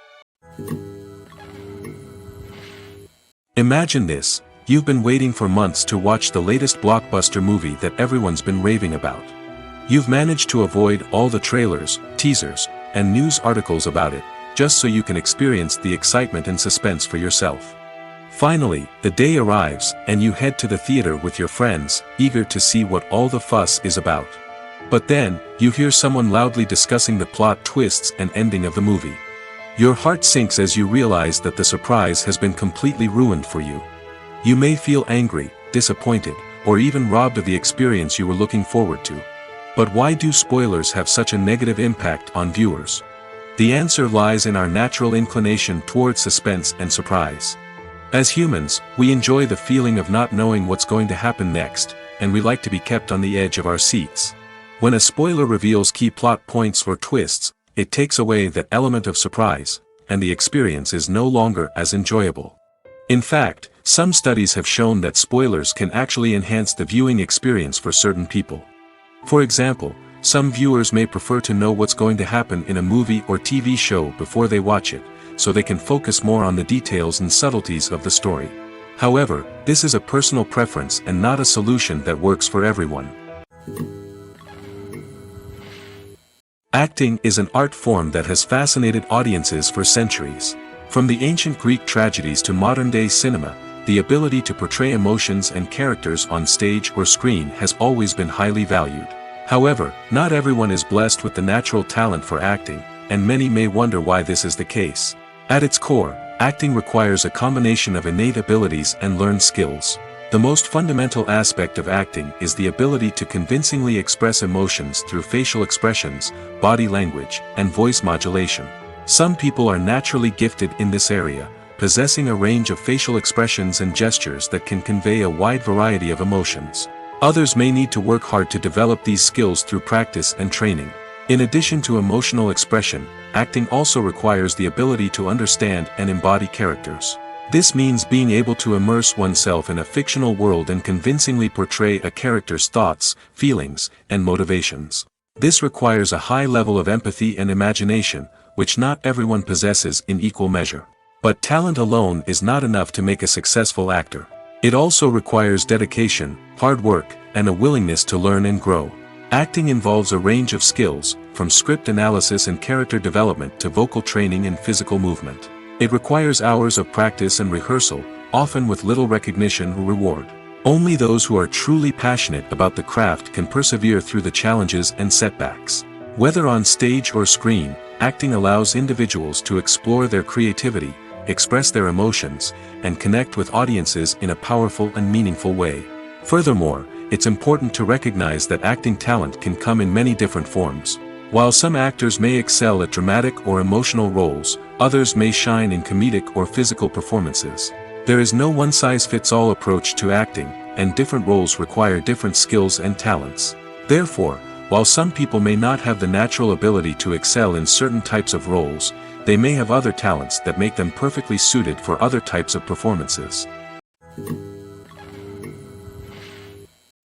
Imagine this. You've been waiting for months to watch the latest blockbuster movie that everyone's been raving about. You've managed to avoid all the trailers, teasers, and news articles about it, just so you can experience the excitement and suspense for yourself. Finally, the day arrives, and you head to the theater with your friends, eager to see what all the fuss is about. But then, you hear someone loudly discussing the plot twists and ending of the movie. Your heart sinks as you realize that the surprise has been completely ruined for you. You may feel angry, disappointed, or even robbed of the experience you were looking forward to. But why do spoilers have such a negative impact on viewers? The answer lies in our natural inclination towards suspense and surprise. As humans, we enjoy the feeling of not knowing what's going to happen next, and we like to be kept on the edge of our seats. When a spoiler reveals key plot points or twists, it takes away that element of surprise, and the experience is no longer as enjoyable. In fact, some studies have shown that spoilers can actually enhance the viewing experience for certain people. For example, some viewers may prefer to know what's going to happen in a movie or TV show before they watch it, so they can focus more on the details and subtleties of the story. However, this is a personal preference and not a solution that works for everyone. Acting is an art form that has fascinated audiences for centuries. From the ancient Greek tragedies to modern-day cinema, the ability to portray emotions and characters on stage or screen has always been highly valued. However, not everyone is blessed with the natural talent for acting, and many may wonder why this is the case. At its core, acting requires a combination of innate abilities and learned skills. The most fundamental aspect of acting is the ability to convincingly express emotions through facial expressions, body language, and voice modulation. Some people are naturally gifted in this area, possessing a range of facial expressions and gestures that can convey a wide variety of emotions. Others may need to work hard to develop these skills through practice and training. In addition to emotional expression, acting also requires the ability to understand and embody characters. This means being able to immerse oneself in a fictional world and convincingly portray a character's thoughts, feelings, and motivations. This requires a high level of empathy and imagination, which not everyone possesses in equal measure. But talent alone is not enough to make a successful actor. It also requires dedication, hard work, and a willingness to learn and grow. Acting involves a range of skills, from script analysis and character development to vocal training and physical movement. It requires hours of practice and rehearsal, often with little recognition or reward. Only those who are truly passionate about the craft can persevere through the challenges and setbacks. Whether on stage or screen, acting allows individuals to explore their creativity, express their emotions, and connect with audiences in a powerful and meaningful way. Furthermore, it's important to recognize that acting talent can come in many different forms. While some actors may excel at dramatic or emotional roles, others may shine in comedic or physical performances. There is no one-size-fits-all approach to acting, and different roles require different skills and talents. Therefore, while some people may not have the natural ability to excel in certain types of roles, they may have other talents that make them perfectly suited for other types of performances.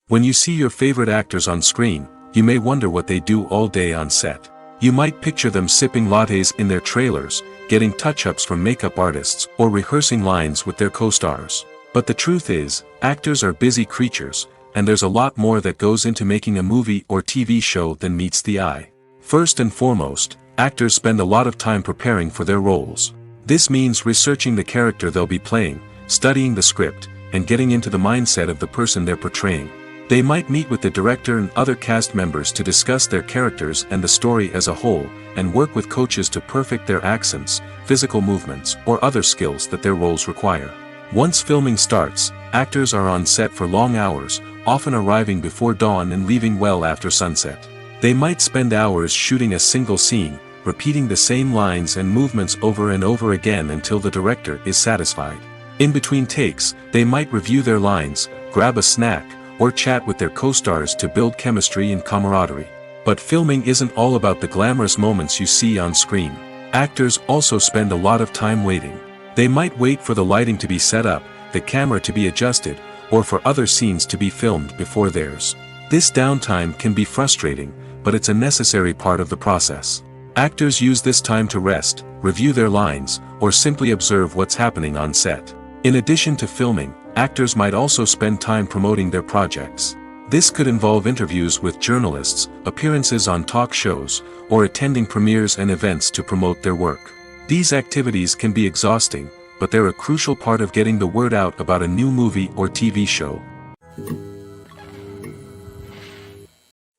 When you see your favorite actors on screen, you may wonder what they do all day on set. You might picture them sipping lattes in their trailers, getting touch-ups from makeup artists, or rehearsing lines with their co-stars. But the truth is, actors are busy creatures, and there's a lot more that goes into making a movie or TV show than meets the eye. First and foremost, actors spend a lot of time preparing for their roles. This means researching the character they'll be playing, studying the script, and getting into the mindset of the person they're portraying. They might meet with the director and other cast members to discuss their characters and the story as a whole, and work with coaches to perfect their accents, physical movements, or other skills that their roles require. Once filming starts, actors are on set for long hours, often arriving before dawn and leaving well after sunset. They might spend hours shooting a single scene, repeating the same lines and movements over and over again until the director is satisfied. In between takes, they might review their lines, grab a snack, or chat with their co-stars to build chemistry and camaraderie. But filming isn't all about the glamorous moments you see on screen. Actors also spend a lot of time waiting. They might wait for the lighting to be set up, the camera to be adjusted, or for other scenes to be filmed before theirs. This downtime can be frustrating, but it's a necessary part of the process. Actors use this time to rest, review their lines, or simply observe what's happening on set. In addition to filming, actors might also spend time promoting their projects. This could involve interviews with journalists, appearances on talk shows, or attending premieres and events to promote their work. These activities can be exhausting, but they're a crucial part of getting the word out about a new movie or TV show.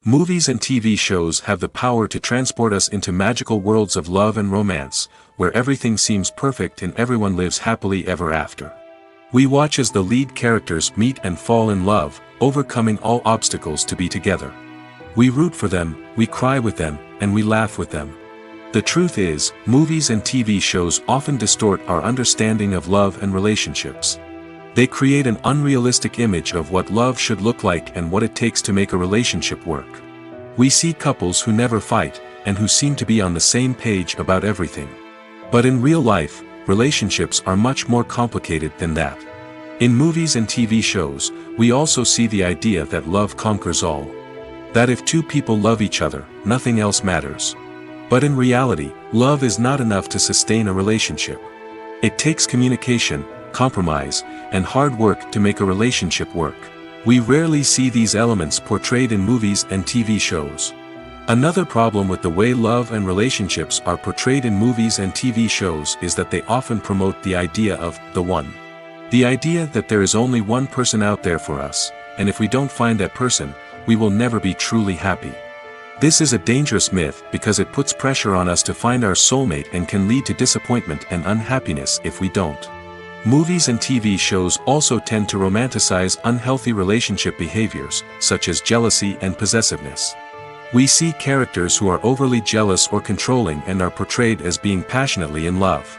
Movies and TV shows have the power to transport us into magical worlds of love and romance, where everything seems perfect and everyone lives happily ever after. We watch as the lead characters meet and fall in love, overcoming all obstacles to be together. We root for them, we cry with them, and we laugh with them. The truth is, movies and TV shows often distort our understanding of love and relationships. They create an unrealistic image of what love should look like and what it takes to make a relationship work. We see couples who never fight, and who seem to be on the same page about everything. But in real life, relationships are much more complicated than that. In movies and TV shows, we also see the idea that love conquers all. That if two people love each other, nothing else matters. But in reality, love is not enough to sustain a relationship. It takes communication, compromise, and hard work to make a relationship work. We rarely see these elements portrayed in movies and TV shows. Another problem with the way love and relationships are portrayed in movies and TV shows is that they often promote the idea of the one. The idea that there is only one person out there for us, and if we don't find that person, we will never be truly happy. This is a dangerous myth because it puts pressure on us to find our soulmate and can lead to disappointment and unhappiness if we don't. Movies and TV shows also tend to romanticize unhealthy relationship behaviors, such as jealousy and possessiveness. We see characters who are overly jealous or controlling and are portrayed as being passionately in love.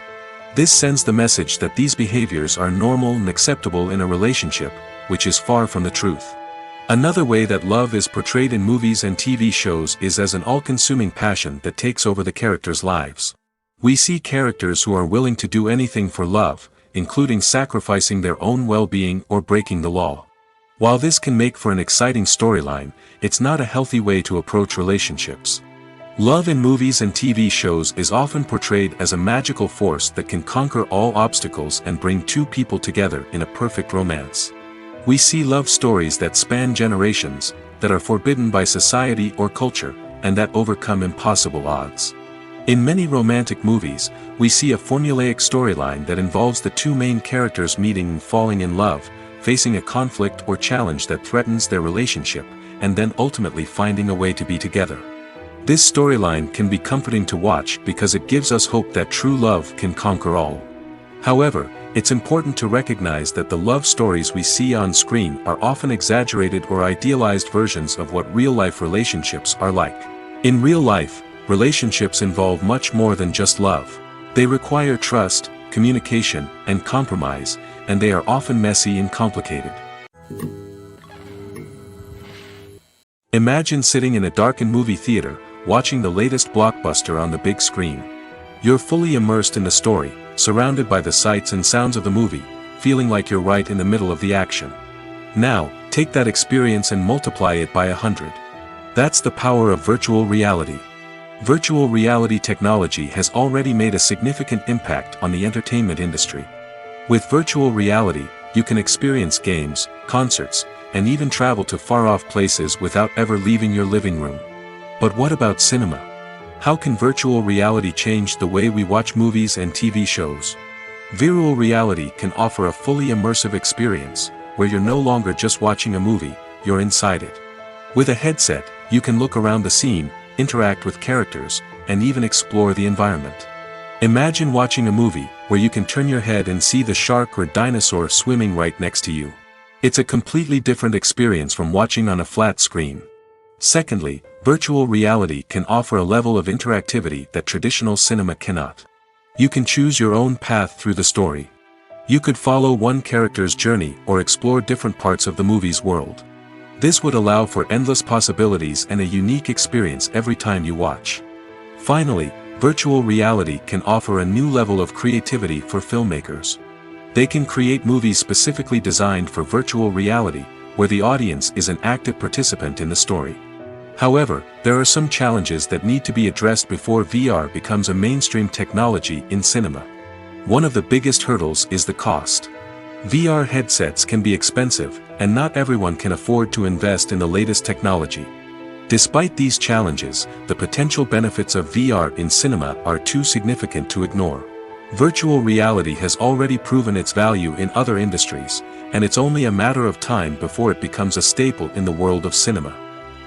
This sends the message that these behaviors are normal and acceptable in a relationship, which is far from the truth. Another way that love is portrayed in movies and TV shows is as an all-consuming passion that takes over the characters' lives. We see characters who are willing to do anything for love, including sacrificing their own well-being or breaking the law. While this can make for an exciting storyline, it's not a healthy way to approach relationships. Love in movies and TV shows is often portrayed as a magical force that can conquer all obstacles and bring two people together in a perfect romance. We see love stories that span generations, that are forbidden by society or culture, and that overcome impossible odds. In many romantic movies, we see a formulaic storyline that involves the two main characters meeting and falling in love, facing a conflict or challenge that threatens their relationship, and then ultimately finding a way to be together. This storyline can be comforting to watch because it gives us hope that true love can conquer all. However, it's important to recognize that the love stories we see on screen are often exaggerated or idealized versions of what real-life relationships are like. In real life, relationships involve much more than just love. They require trust, communication, and compromise, and they are often messy and complicated. Imagine sitting in a darkened movie theater, watching the latest blockbuster on the big screen. You're fully immersed in the story, surrounded by the sights and sounds of the movie, feeling like you're right in the middle of the action. Now, take that experience and multiply it by 100. That's the power of virtual reality. Virtual reality technology has already made a significant impact on the entertainment industry. With virtual reality, you can experience games, concerts, and even travel to far-off places without ever leaving your living room. But what about cinema? How can virtual reality change the way we watch movies and TV shows? Virtual reality can offer a fully immersive experience, where you're no longer just watching a movie, you're inside it. With a headset, you can look around the scene, interact with characters, and even explore the environment. Imagine watching a movie, where you can turn your head and see the shark or dinosaur swimming right next to you. It's a completely different experience from watching on a flat screen. Secondly, virtual reality can offer a level of interactivity that traditional cinema cannot. You can choose your own path through the story. You could follow one character's journey or explore different parts of the movie's world. This would allow for endless possibilities and a unique experience every time you watch. Finally, virtual reality can offer a new level of creativity for filmmakers. They can create movies specifically designed for virtual reality, where the audience is an active participant in the story. However, there are some challenges that need to be addressed before VR becomes a mainstream technology in cinema. One of the biggest hurdles is the cost. VR headsets can be expensive, and not everyone can afford to invest in the latest technology. Despite these challenges, the potential benefits of VR in cinema are too significant to ignore. Virtual reality has already proven its value in other industries, and it's only a matter of time before it becomes a staple in the world of cinema.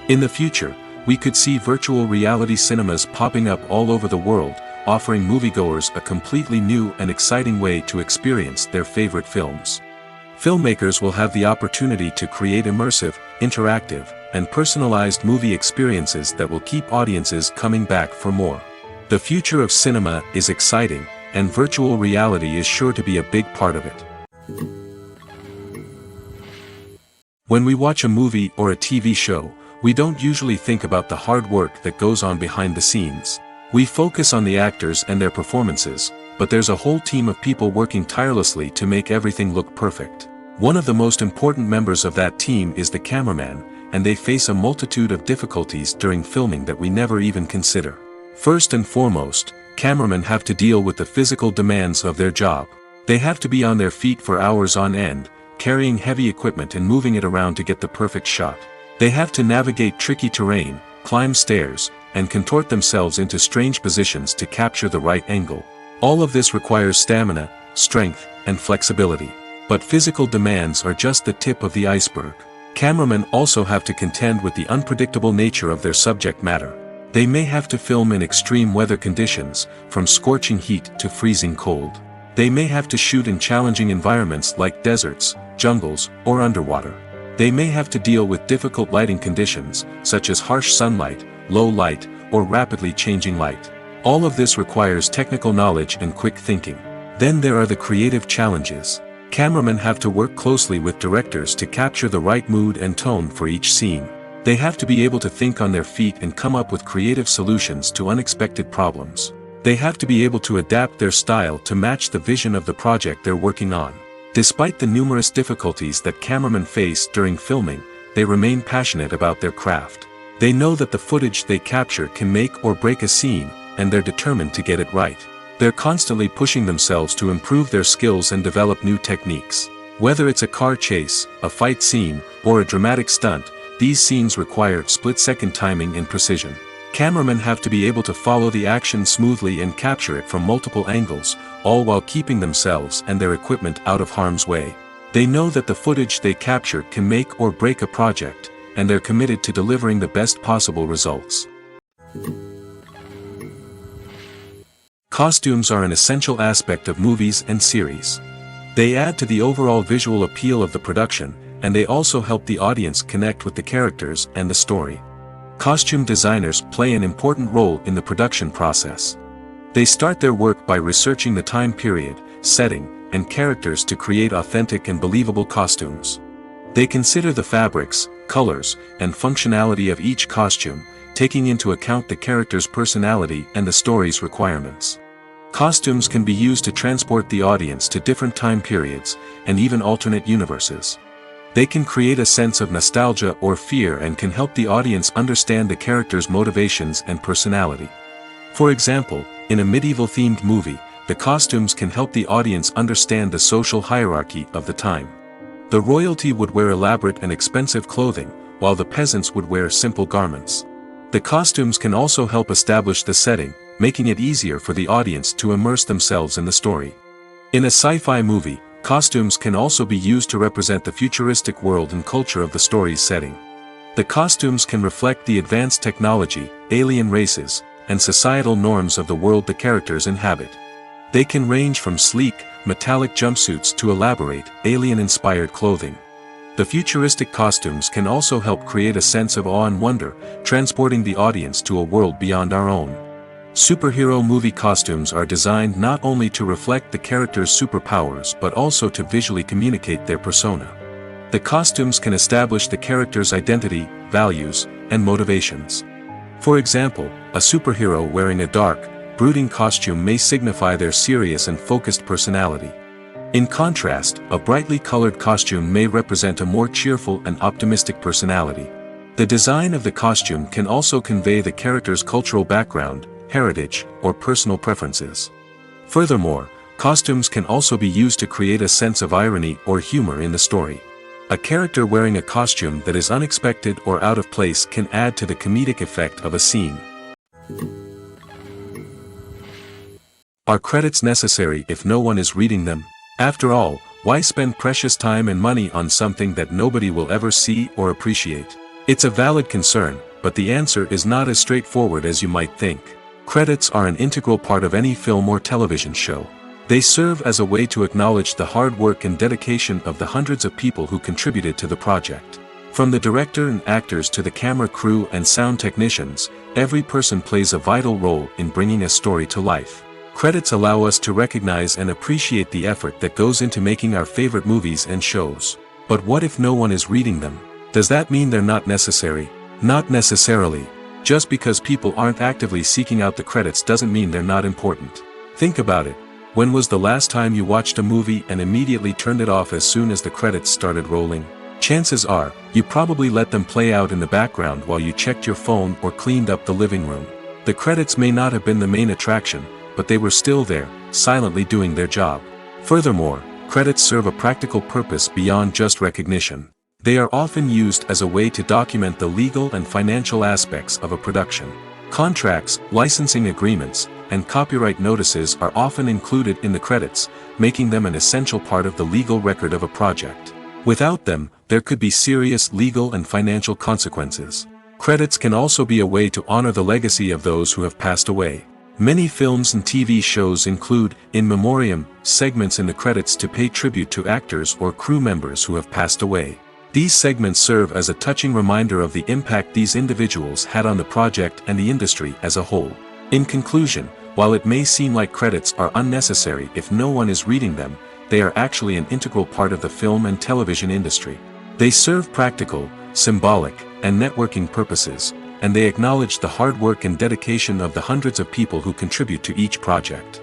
In the future, we could see virtual reality cinemas popping up all over the world, offering moviegoers a completely new and exciting way to experience their favorite films. Filmmakers will have the opportunity to create immersive, interactive, and personalized movie experiences that will keep audiences coming back for more. The future of cinema is exciting, and virtual reality is sure to be a big part of it. When we watch a movie or a TV show, we don't usually think about the hard work that goes on behind the scenes. We focus on the actors and their performances, but there's a whole team of people working tirelessly to make everything look perfect. One of the most important members of that team is the cameraman, and they face a multitude of difficulties during filming that we never even consider. First and foremost, cameramen have to deal with the physical demands of their job. They have to be on their feet for hours on end, carrying heavy equipment and moving it around to get the perfect shot. They have to navigate tricky terrain, climb stairs, and contort themselves into strange positions to capture the right angle. All of this requires stamina, strength, and flexibility. But physical demands are just the tip of the iceberg. Cameramen also have to contend with the unpredictable nature of their subject matter. They may have to film in extreme weather conditions, from scorching heat to freezing cold. They may have to shoot in challenging environments like deserts, jungles, or underwater. They may have to deal with difficult lighting conditions, such as harsh sunlight, low light, or rapidly changing light. All of this requires technical knowledge and quick thinking. Then there are the creative challenges. Cameramen have to work closely with directors to capture the right mood and tone for each scene. They have to be able to think on their feet and come up with creative solutions to unexpected problems. They have to be able to adapt their style to match the vision of the project they're working on. Despite the numerous difficulties that cameramen face during filming, they remain passionate about their craft. They know that the footage they capture can make or break a scene, and they're determined to get it right. They're constantly pushing themselves to improve their skills and develop new techniques. Whether it's a car chase, a fight scene, or a dramatic stunt, these scenes require split-second timing and precision. Cameramen have to be able to follow the action smoothly and capture it from multiple angles, all while keeping themselves and their equipment out of harm's way. They know that the footage they capture can make or break a project, and they're committed to delivering the best possible results. Costumes are an essential aspect of movies and series. They add to the overall visual appeal of the production, and they also help the audience connect with the characters and the story. Costume designers play an important role in the production process. They start their work by researching the time period, setting, and characters to create authentic and believable costumes. They consider the fabrics, colors, and functionality of each costume, taking into account the character's personality and the story's requirements. Costumes can be used to transport the audience to different time periods, and even alternate universes. They can create a sense of nostalgia or fear and can help the audience understand the character's motivations and personality. For example, in a medieval-themed movie, the costumes can help the audience understand the social hierarchy of the time. The royalty would wear elaborate and expensive clothing, while the peasants would wear simple garments. The costumes can also help establish the setting, making it easier for the audience to immerse themselves in the story. In a sci-fi movie, costumes can also be used to represent the futuristic world and culture of the story's setting. The costumes can reflect the advanced technology, alien races, and societal norms of the world the characters inhabit. They can range from sleek, metallic jumpsuits to elaborate, alien-inspired clothing. The futuristic costumes can also help create a sense of awe and wonder, transporting the audience to a world beyond our own. Superhero movie costumes are designed not only to reflect the character's superpowers but also to visually communicate their persona. The costumes can establish the character's identity, values, and motivations. For example, a superhero wearing a dark, brooding costume may signify their serious and focused personality. In contrast, a brightly colored costume may represent a more cheerful and optimistic personality. The design of the costume can also convey the character's cultural background, heritage, or personal preferences. Furthermore, costumes can also be used to create a sense of irony or humor in the story. A character wearing a costume that is unexpected or out of place can add to the comedic effect of a scene. Are credits necessary if no one is reading them? After all, why spend precious time and money on something that nobody will ever see or appreciate? It's a valid concern, but the answer is not as straightforward as you might think. Credits are an integral part of any film or television show. They serve as a way to acknowledge the hard work and dedication of the hundreds of people who contributed to the project. From the director and actors to the camera crew and sound technicians, every person plays a vital role in bringing a story to life. Credits allow us to recognize and appreciate the effort that goes into making our favorite movies and shows. But what if no one is reading them? Does that mean they're not necessary? Not necessarily. Just because people aren't actively seeking out the credits doesn't mean they're not important. Think about it. When was the last time you watched a movie and immediately turned it off as soon as the credits started rolling? Chances are, you probably let them play out in the background while you checked your phone or cleaned up the living room. The credits may not have been the main attraction, but they were still there, silently doing their job. Furthermore, credits serve a practical purpose beyond just recognition. They are often used as a way to document the legal and financial aspects of a production. Contracts, licensing agreements, and copyright notices are often included in the credits, making them an essential part of the legal record of a project. Without them, there could be serious legal and financial consequences. Credits can also be a way to honor the legacy of those who have passed away. Many films and TV shows include, in memoriam, segments in the credits to pay tribute to actors or crew members who have passed away. These segments serve as a touching reminder of the impact these individuals had on the project and the industry as a whole. In conclusion, while it may seem like credits are unnecessary if no one is reading them, they are actually an integral part of the film and television industry. They serve practical, symbolic, and networking purposes, and they acknowledge the hard work and dedication of the hundreds of people who contribute to each project.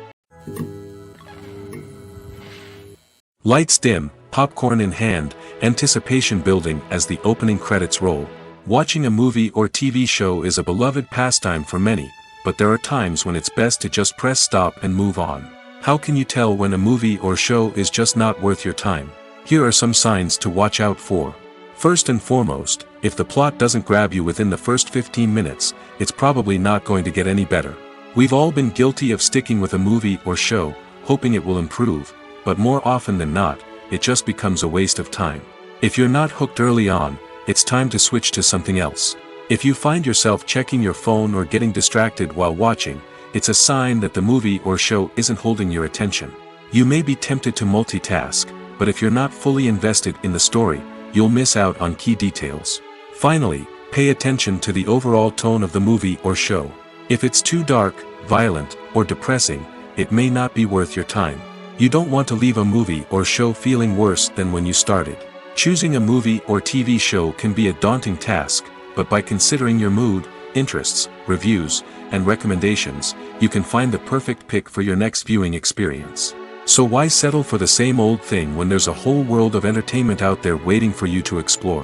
Lights dim, popcorn in hand, anticipation building as the opening credits roll. Watching a movie or TV show is a beloved pastime for many, but there are times when it's best to just press stop and move on. How can you tell when a movie or show is just not worth your time? Here are some signs to watch out for. First and foremost, if the plot doesn't grab you within the first 15 minutes, it's probably not going to get any better. We've all been guilty of sticking with a movie or show, hoping it will improve, but more often than not, it just becomes a waste of time. If you're not hooked early on, it's time to switch to something else. If you find yourself checking your phone or getting distracted while watching, it's a sign that the movie or show isn't holding your attention. You may be tempted to multitask, but if you're not fully invested in the story, you'll miss out on key details. Finally, pay attention to the overall tone of the movie or show. If it's too dark, violent, or depressing, it may not be worth your time. You don't want to leave a movie or show feeling worse than when you started. Choosing a movie or TV show can be a daunting task, but by considering your mood, interests, reviews, and recommendations, you can find the perfect pick for your next viewing experience. So why settle for the same old thing when there's a whole world of entertainment out there waiting for you to explore?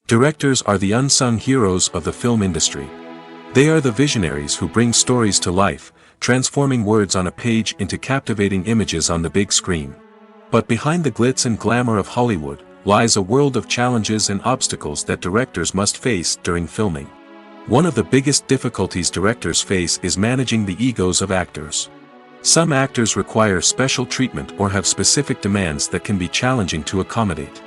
Directors are the unsung heroes of the film industry. They are the visionaries who bring stories to life, transforming words on a page into captivating images on the big screen. But behind the glitz and glamour of Hollywood, lies a world of challenges and obstacles that directors must face during filming. One of the biggest difficulties directors face is managing the egos of actors. Some actors require special treatment or have specific demands that can be challenging to accommodate.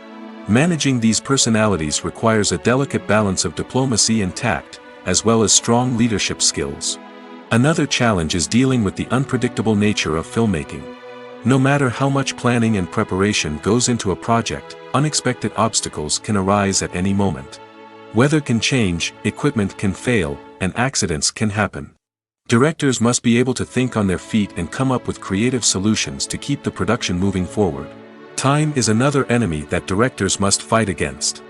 Managing these personalities requires a delicate balance of diplomacy and tact, as well as strong leadership skills. Another challenge is dealing with the unpredictable nature of filmmaking. No matter how much planning and preparation goes into a project, unexpected obstacles can arise at any moment. Weather can change, equipment can fail, and accidents can happen. Directors must be able to think on their feet and come up with creative solutions to keep the production moving forward. Time is another enemy that directors must fight against.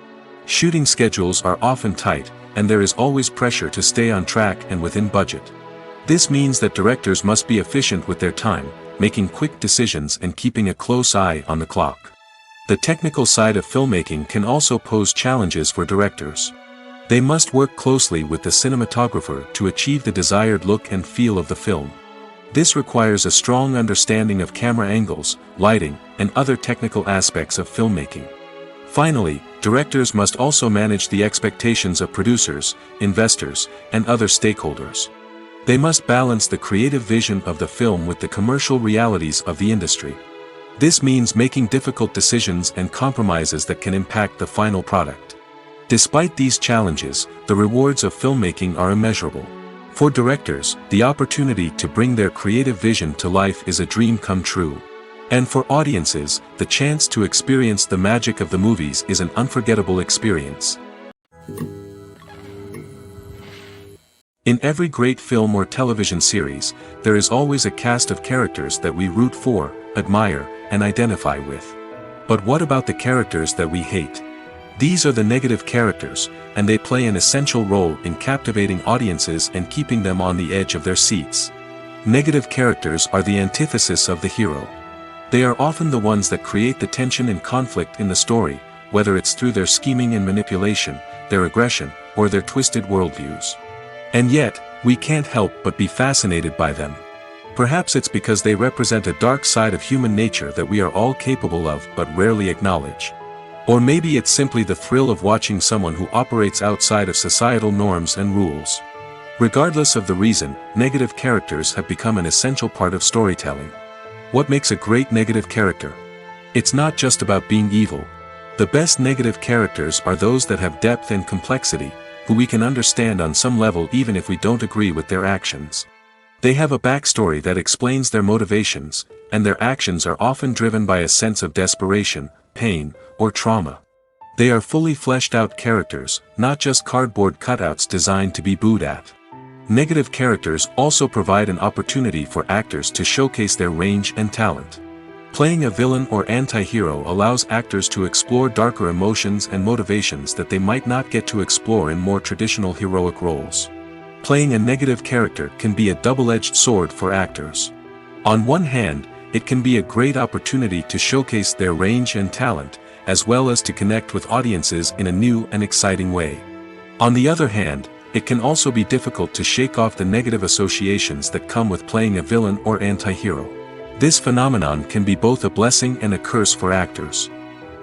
Shooting schedules are often tight, and there is always pressure to stay on track and within budget. This means that directors must be efficient with their time, making quick decisions and keeping a close eye on the clock. The technical side of filmmaking can also pose challenges for directors. They must work closely with the cinematographer to achieve the desired look and feel of the film. This requires a strong understanding of camera angles, lighting, and other technical aspects of filmmaking. Finally, directors must also manage the expectations of producers, investors, and other stakeholders. They must balance the creative vision of the film with the commercial realities of the industry. This means making difficult decisions and compromises that can impact the final product. Despite these challenges, the rewards of filmmaking are immeasurable. For directors, the opportunity to bring their creative vision to life is a dream come true. And for audiences, the chance to experience the magic of the movies is an unforgettable experience. In every great film or television series, there is always a cast of characters that we root for, admire, and identify with. But what about the characters that we hate? These are the negative characters, and they play an essential role in captivating audiences and keeping them on the edge of their seats. Negative characters are the antithesis of the hero. They are often the ones that create the tension and conflict in the story, whether it's through their scheming and manipulation, their aggression, or their twisted worldviews. And yet, we can't help but be fascinated by them. Perhaps it's because they represent a dark side of human nature that we are all capable of but rarely acknowledge. Or maybe it's simply the thrill of watching someone who operates outside of societal norms and rules. Regardless of the reason, negative characters have become an essential part of storytelling. What makes a great negative character? It's not just about being evil. The best negative characters are those that have depth and complexity, who we can understand on some level even if we don't agree with their actions. They have a backstory that explains their motivations, and their actions are often driven by a sense of desperation, pain, or trauma. They are fully fleshed out characters, not just cardboard cutouts designed to be booed at. Negative characters also provide an opportunity for actors to showcase their range and talent. Playing a villain or anti-hero allows actors to explore darker emotions and motivations that they might not get to explore in more traditional heroic roles. Playing a negative character can be a double-edged sword for actors. On one hand, it can be a great opportunity to showcase their range and talent, as well as to connect with audiences in a new and exciting way. On the other hand, it can also be difficult to shake off the negative associations that come with playing a villain or anti-hero. This phenomenon can be both a blessing and a curse for actors.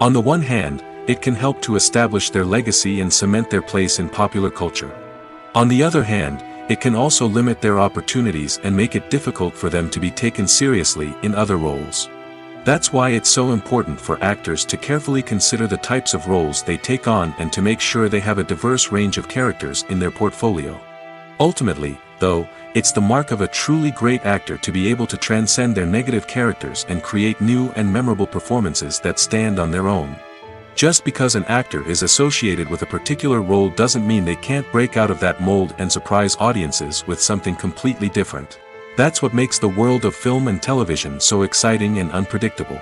On the one hand, it can help to establish their legacy and cement their place in popular culture. On the other hand, it can also limit their opportunities and make it difficult for them to be taken seriously in other roles. That's why it's so important for actors to carefully consider the types of roles they take on and to make sure they have a diverse range of characters in their portfolio. Ultimately, though, it's the mark of a truly great actor to be able to transcend their negative characters and create new and memorable performances that stand on their own. Just because an actor is associated with a particular role doesn't mean they can't break out of that mold and surprise audiences with something completely different. That's what makes the world of film and television so exciting and unpredictable.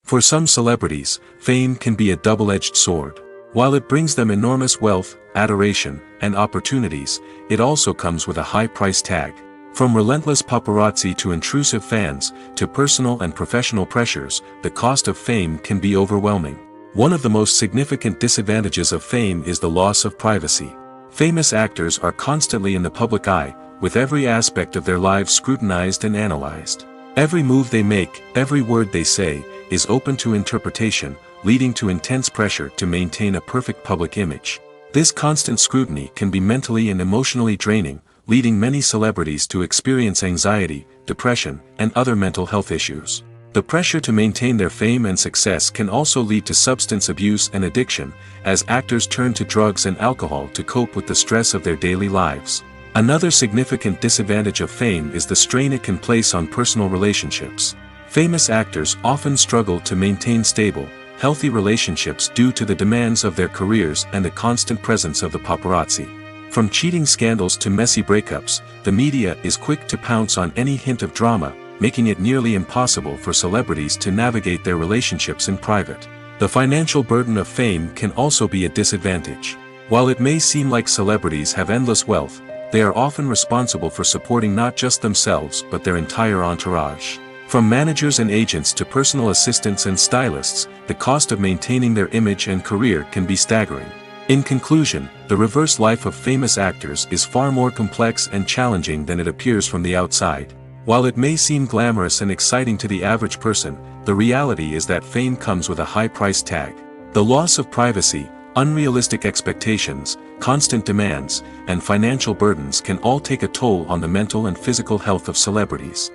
For some celebrities, fame can be a double-edged sword. While it brings them enormous wealth, adoration, and opportunities, it also comes with a high price tag. From relentless paparazzi to intrusive fans, to personal and professional pressures, the cost of fame can be overwhelming. One of the most significant disadvantages of fame is the loss of privacy. Famous actors are constantly in the public eye, with every aspect of their lives scrutinized and analyzed. Every move they make, every word they say, is open to interpretation, leading to intense pressure to maintain a perfect public image. This constant scrutiny can be mentally and emotionally draining, leading many celebrities to experience anxiety, depression, and other mental health issues. The pressure to maintain their fame and success can also lead to substance abuse and addiction, as actors turn to drugs and alcohol to cope with the stress of their daily lives. Another significant disadvantage of fame is the strain it can place on personal relationships. Famous actors often struggle to maintain stable, healthy relationships due to the demands of their careers and the constant presence of the paparazzi. From cheating scandals to messy breakups, the media is quick to pounce on any hint of drama, making it nearly impossible for celebrities to navigate their relationships in private. The financial burden of fame can also be a disadvantage. While it may seem like celebrities have endless wealth, they are often responsible for supporting not just themselves but their entire entourage. From managers and agents to personal assistants and stylists, the cost of maintaining their image and career can be staggering. In conclusion, the reverse life of famous actors is far more complex and challenging than it appears from the outside. While it may seem glamorous and exciting to the average person, the reality is that fame comes with a high price tag. The loss of privacy, Unrealistic expectations, constant demands, and financial burdens can all take a toll on the mental and physical health of celebrities.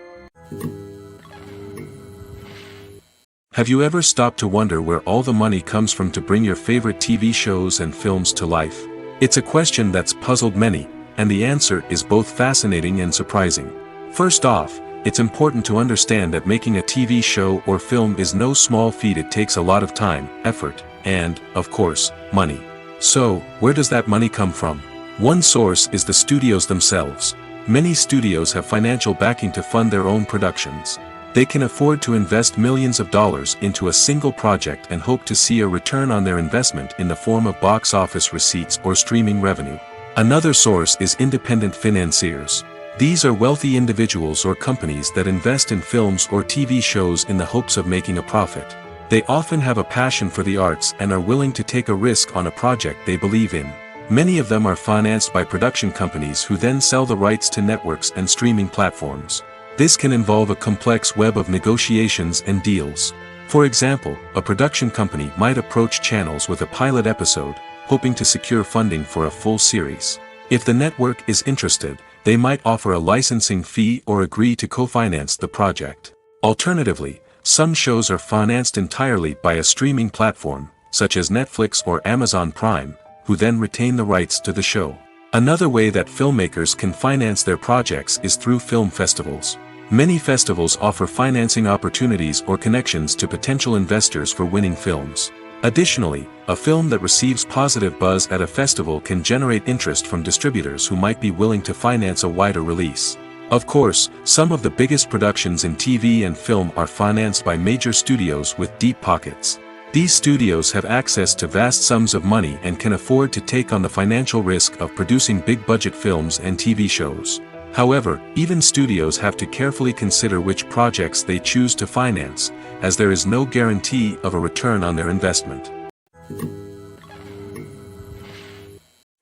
Have you ever stopped to wonder where all the money comes from to bring your favorite TV shows and films to life? It's a question that's puzzled many, and the answer is both fascinating and surprising. First off, it's important to understand that making a TV show or film is no small feat. It takes a lot of time, effort, and, of course, money. So, where does that money come from? One source is the studios themselves. Many studios have financial backing to fund their own productions. They can afford to invest millions of dollars into a single project and hope to see a return on their investment in the form of box office receipts or streaming revenue. Another source is independent financiers. These are wealthy individuals or companies that invest in films or TV shows in the hopes of making a profit. They often have a passion for the arts and are willing to take a risk on a project they believe in. Many of them are financed by production companies who then sell the rights to networks and streaming platforms. This can involve a complex web of negotiations and deals. For example, a production company might approach channels with a pilot episode, hoping to secure funding for a full series. If the network is interested, they might offer a licensing fee or agree to co-finance the project. Alternatively, some shows are financed entirely by a streaming platform, such as Netflix or Amazon Prime, who then retain the rights to the show. Another way that filmmakers can finance their projects is through film festivals. Many festivals offer financing opportunities or connections to potential investors for winning films. Additionally, a film that receives positive buzz at a festival can generate interest from distributors who might be willing to finance a wider release. Of course, some of the biggest productions in TV and film are financed by major studios with deep pockets. These studios have access to vast sums of money and can afford to take on the financial risk of producing big-budget films and TV shows. However, even studios have to carefully consider which projects they choose to finance, as there is no guarantee of a return on their investment.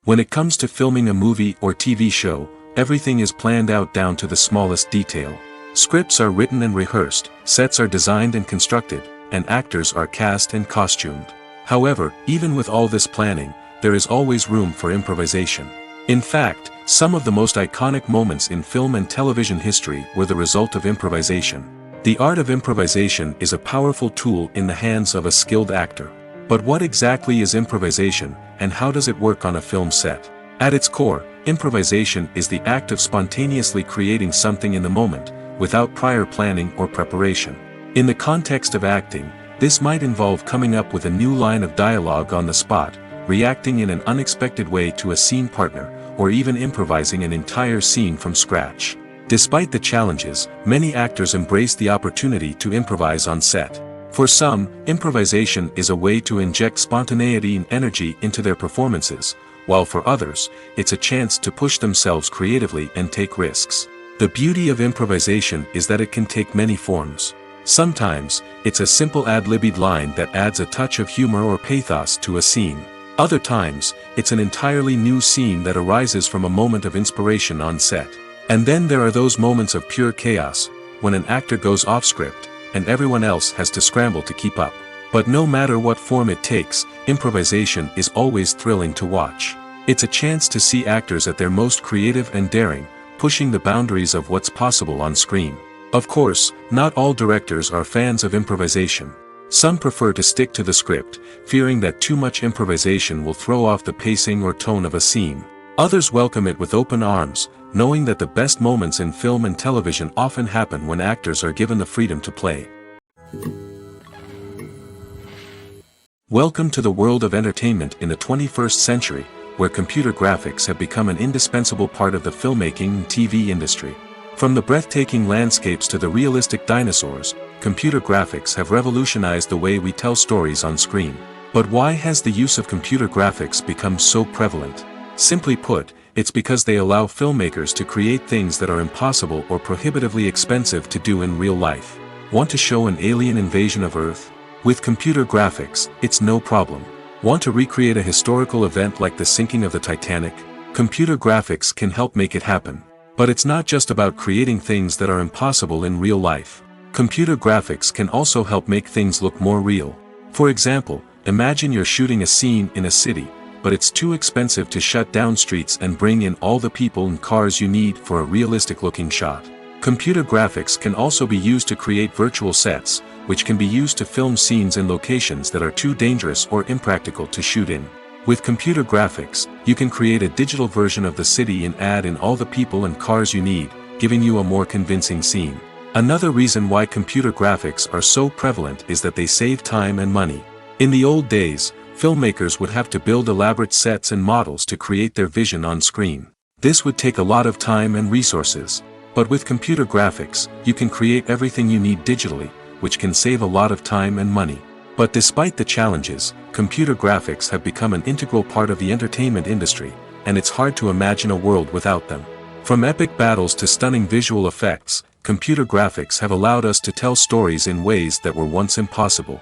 When it comes to filming a movie or TV show, everything is planned out down to the smallest detail. Scripts are written and rehearsed, sets are designed and constructed, and actors are cast and costumed. However, even with all this planning, there is always room for improvisation. In fact, some of the most iconic moments in film and television history were the result of improvisation. The art of improvisation is a powerful tool in the hands of a skilled actor. But what exactly is improvisation, and how does it work on a film set? At its core, improvisation is the act of spontaneously creating something in the moment, without prior planning or preparation. In the context of acting, this might involve coming up with a new line of dialogue on the spot, reacting in an unexpected way to a scene partner, or even improvising an entire scene from scratch. Despite the challenges, many actors embrace the opportunity to improvise on set. For some, improvisation is a way to inject spontaneity and energy into their performances, while for others, it's a chance to push themselves creatively and take risks. The beauty of improvisation is that it can take many forms. Sometimes, it's a simple ad-libbed line that adds a touch of humor or pathos to a scene. Other times, it's an entirely new scene that arises from a moment of inspiration on set. And then there are those moments of pure chaos, when an actor goes off script, and everyone else has to scramble to keep up. But no matter what form it takes, improvisation is always thrilling to watch. It's a chance to see actors at their most creative and daring, pushing the boundaries of what's possible on screen. Of course, not all directors are fans of improvisation. Some prefer to stick to the script, fearing that too much improvisation will throw off the pacing or tone of a scene. Others welcome it with open arms, knowing that the best moments in film and television often happen when actors are given the freedom to play. Welcome to the world of entertainment in the 21st century, where computer graphics have become an indispensable part of the filmmaking and TV industry. From the breathtaking landscapes to the realistic dinosaurs, computer graphics have revolutionized the way we tell stories on screen. But why has the use of computer graphics become so prevalent? Simply put, it's because they allow filmmakers to create things that are impossible or prohibitively expensive to do in real life. Want to show an alien invasion of Earth? With computer graphics, it's no problem. Want to recreate a historical event like the sinking of the Titanic? Computer graphics can help make it happen. But it's not just about creating things that are impossible in real life. Computer graphics can also help make things look more real. For example, Imagine you're shooting a scene in a city, but it's too expensive to shut down streets and bring in all the people and cars you need for a realistic-looking shot. Computer graphics can also be used to create virtual sets, which can be used to film scenes in locations that are too dangerous or impractical to shoot in. With computer graphics, you can create a digital version of the city and add in all the people and cars you need, giving you a more convincing scene. Another reason why computer graphics are so prevalent is that they save time and money. In the old days, filmmakers would have to build elaborate sets and models to create their vision on screen. This would take a lot of time and resources. But with computer graphics, you can create everything you need digitally, which can save a lot of time and money. But despite the challenges, computer graphics have become an integral part of the entertainment industry, and it's hard to imagine a world without them. From epic battles to stunning visual effects, computer graphics have allowed us to tell stories in ways that were once impossible.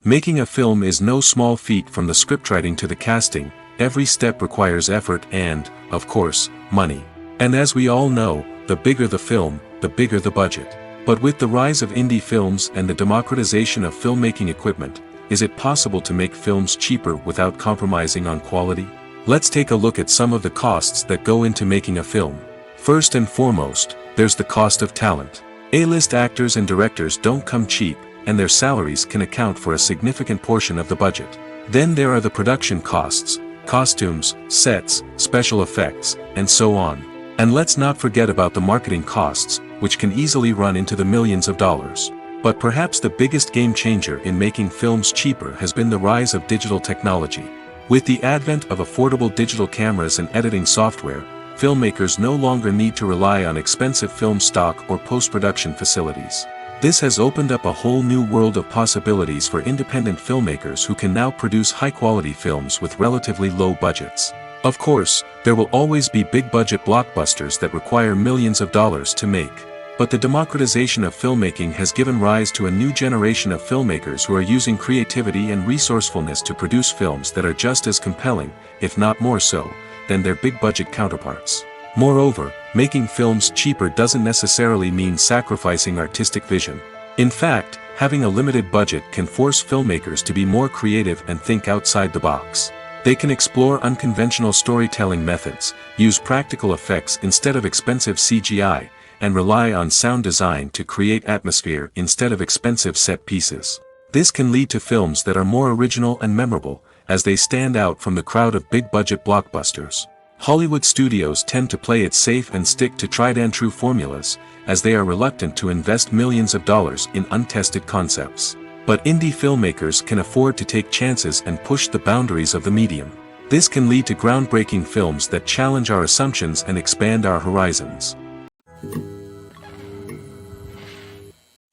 Making a film is no small feat. From the scriptwriting to the casting, every step requires effort and, of course, money. And as we all know, the bigger the film, the bigger the budget. But with the rise of indie films and the democratization of filmmaking equipment, is it possible to make films cheaper without compromising on quality? Let's take a look at some of the costs that go into making a film. First and foremost, there's the cost of talent. A-list actors and directors don't come cheap, and their salaries can account for a significant portion of the budget. Then there are the production costs, costumes, sets, special effects, and so on. And let's not forget about the marketing costs, which can easily run into the millions of dollars. But perhaps the biggest game changer in making films cheaper has been the rise of digital technology. With the advent of affordable digital cameras and editing software, filmmakers no longer need to rely on expensive film stock or post-production facilities. This has opened up a whole new world of possibilities for independent filmmakers who can now produce high-quality films with relatively low budgets. Of course, there will always be big-budget blockbusters that require millions of dollars to make. But the democratization of filmmaking has given rise to a new generation of filmmakers who are using creativity and resourcefulness to produce films that are just as compelling, if not more so, than their big-budget counterparts. Moreover, making films cheaper doesn't necessarily mean sacrificing artistic vision. In fact, having a limited budget can force filmmakers to be more creative and think outside the box. They can explore unconventional storytelling methods, use practical effects instead of expensive CGI, and rely on sound design to create atmosphere instead of expensive set pieces. This can lead to films that are more original and memorable, as they stand out from the crowd of big-budget blockbusters. Hollywood studios tend to play it safe and stick to tried-and-true formulas, as they are reluctant to invest millions of dollars in untested concepts. But indie filmmakers can afford to take chances and push the boundaries of the medium. This can lead to groundbreaking films that challenge our assumptions and expand our horizons.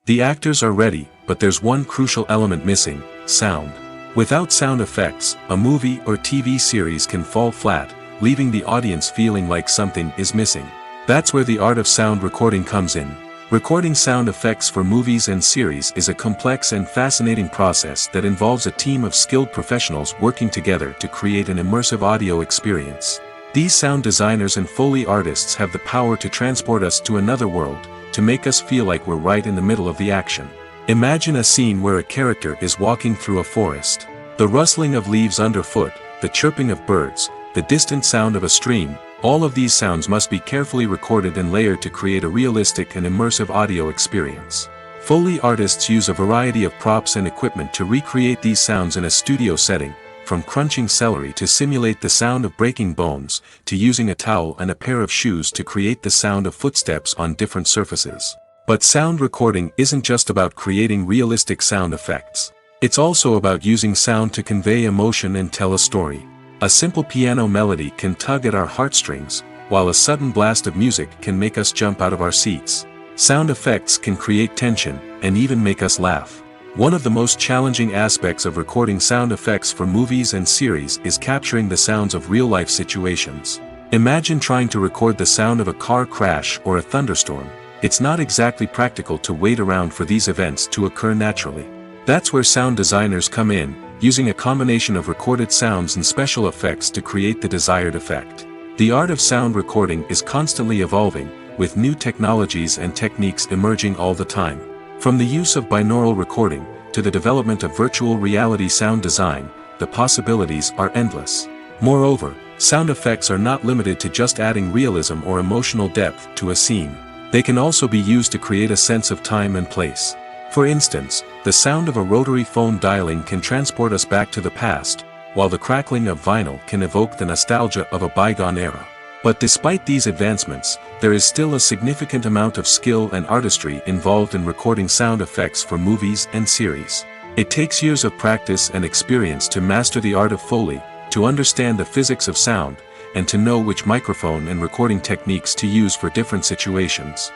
The actors are ready, but there's one crucial element missing: sound. Without sound effects, a movie or TV series can fall flat, leaving the audience feeling like something is missing. That's where the art of sound recording comes in. Recording sound effects for movies and series is a complex and fascinating process that involves a team of skilled professionals working together to create an immersive audio experience. These sound designers and Foley artists have the power to transport us to another world, to make us feel like we're right in the middle of the action. Imagine a scene where a character is walking through a forest. The rustling of leaves underfoot, the chirping of birds, the distant sound of a stream, all of these sounds must be carefully recorded and layered to create a realistic and immersive audio experience. Foley artists use a variety of props and equipment to recreate these sounds in a studio setting, from crunching celery to simulate the sound of breaking bones, to using a towel and a pair of shoes to create the sound of footsteps on different surfaces. But sound recording isn't just about creating realistic sound effects. It's also about using sound to convey emotion and tell a story. A simple piano melody can tug at our heartstrings, while a sudden blast of music can make us jump out of our seats. Sound effects can create tension, and even make us laugh. One of the most challenging aspects of recording sound effects for movies and series is capturing the sounds of real-life situations. Imagine trying to record the sound of a car crash or a thunderstorm. It's not exactly practical to wait around for these events to occur naturally. That's where sound designers come in, using a combination of recorded sounds and special effects to create the desired effect. The art of sound recording is constantly evolving, with new technologies and techniques emerging all the time. From the use of binaural recording, to the development of virtual reality sound design, the possibilities are endless. Moreover, sound effects are not limited to just adding realism or emotional depth to a scene. They can also be used to create a sense of time and place. For instance, the sound of a rotary phone dialing can transport us back to the past, while the crackling of vinyl can evoke the nostalgia of a bygone era. But despite these advancements, there is still a significant amount of skill and artistry involved in recording sound effects for movies and series. It takes years of practice and experience to master the art of Foley, to understand the physics of sound, and to know which microphone and recording techniques to use for different situations.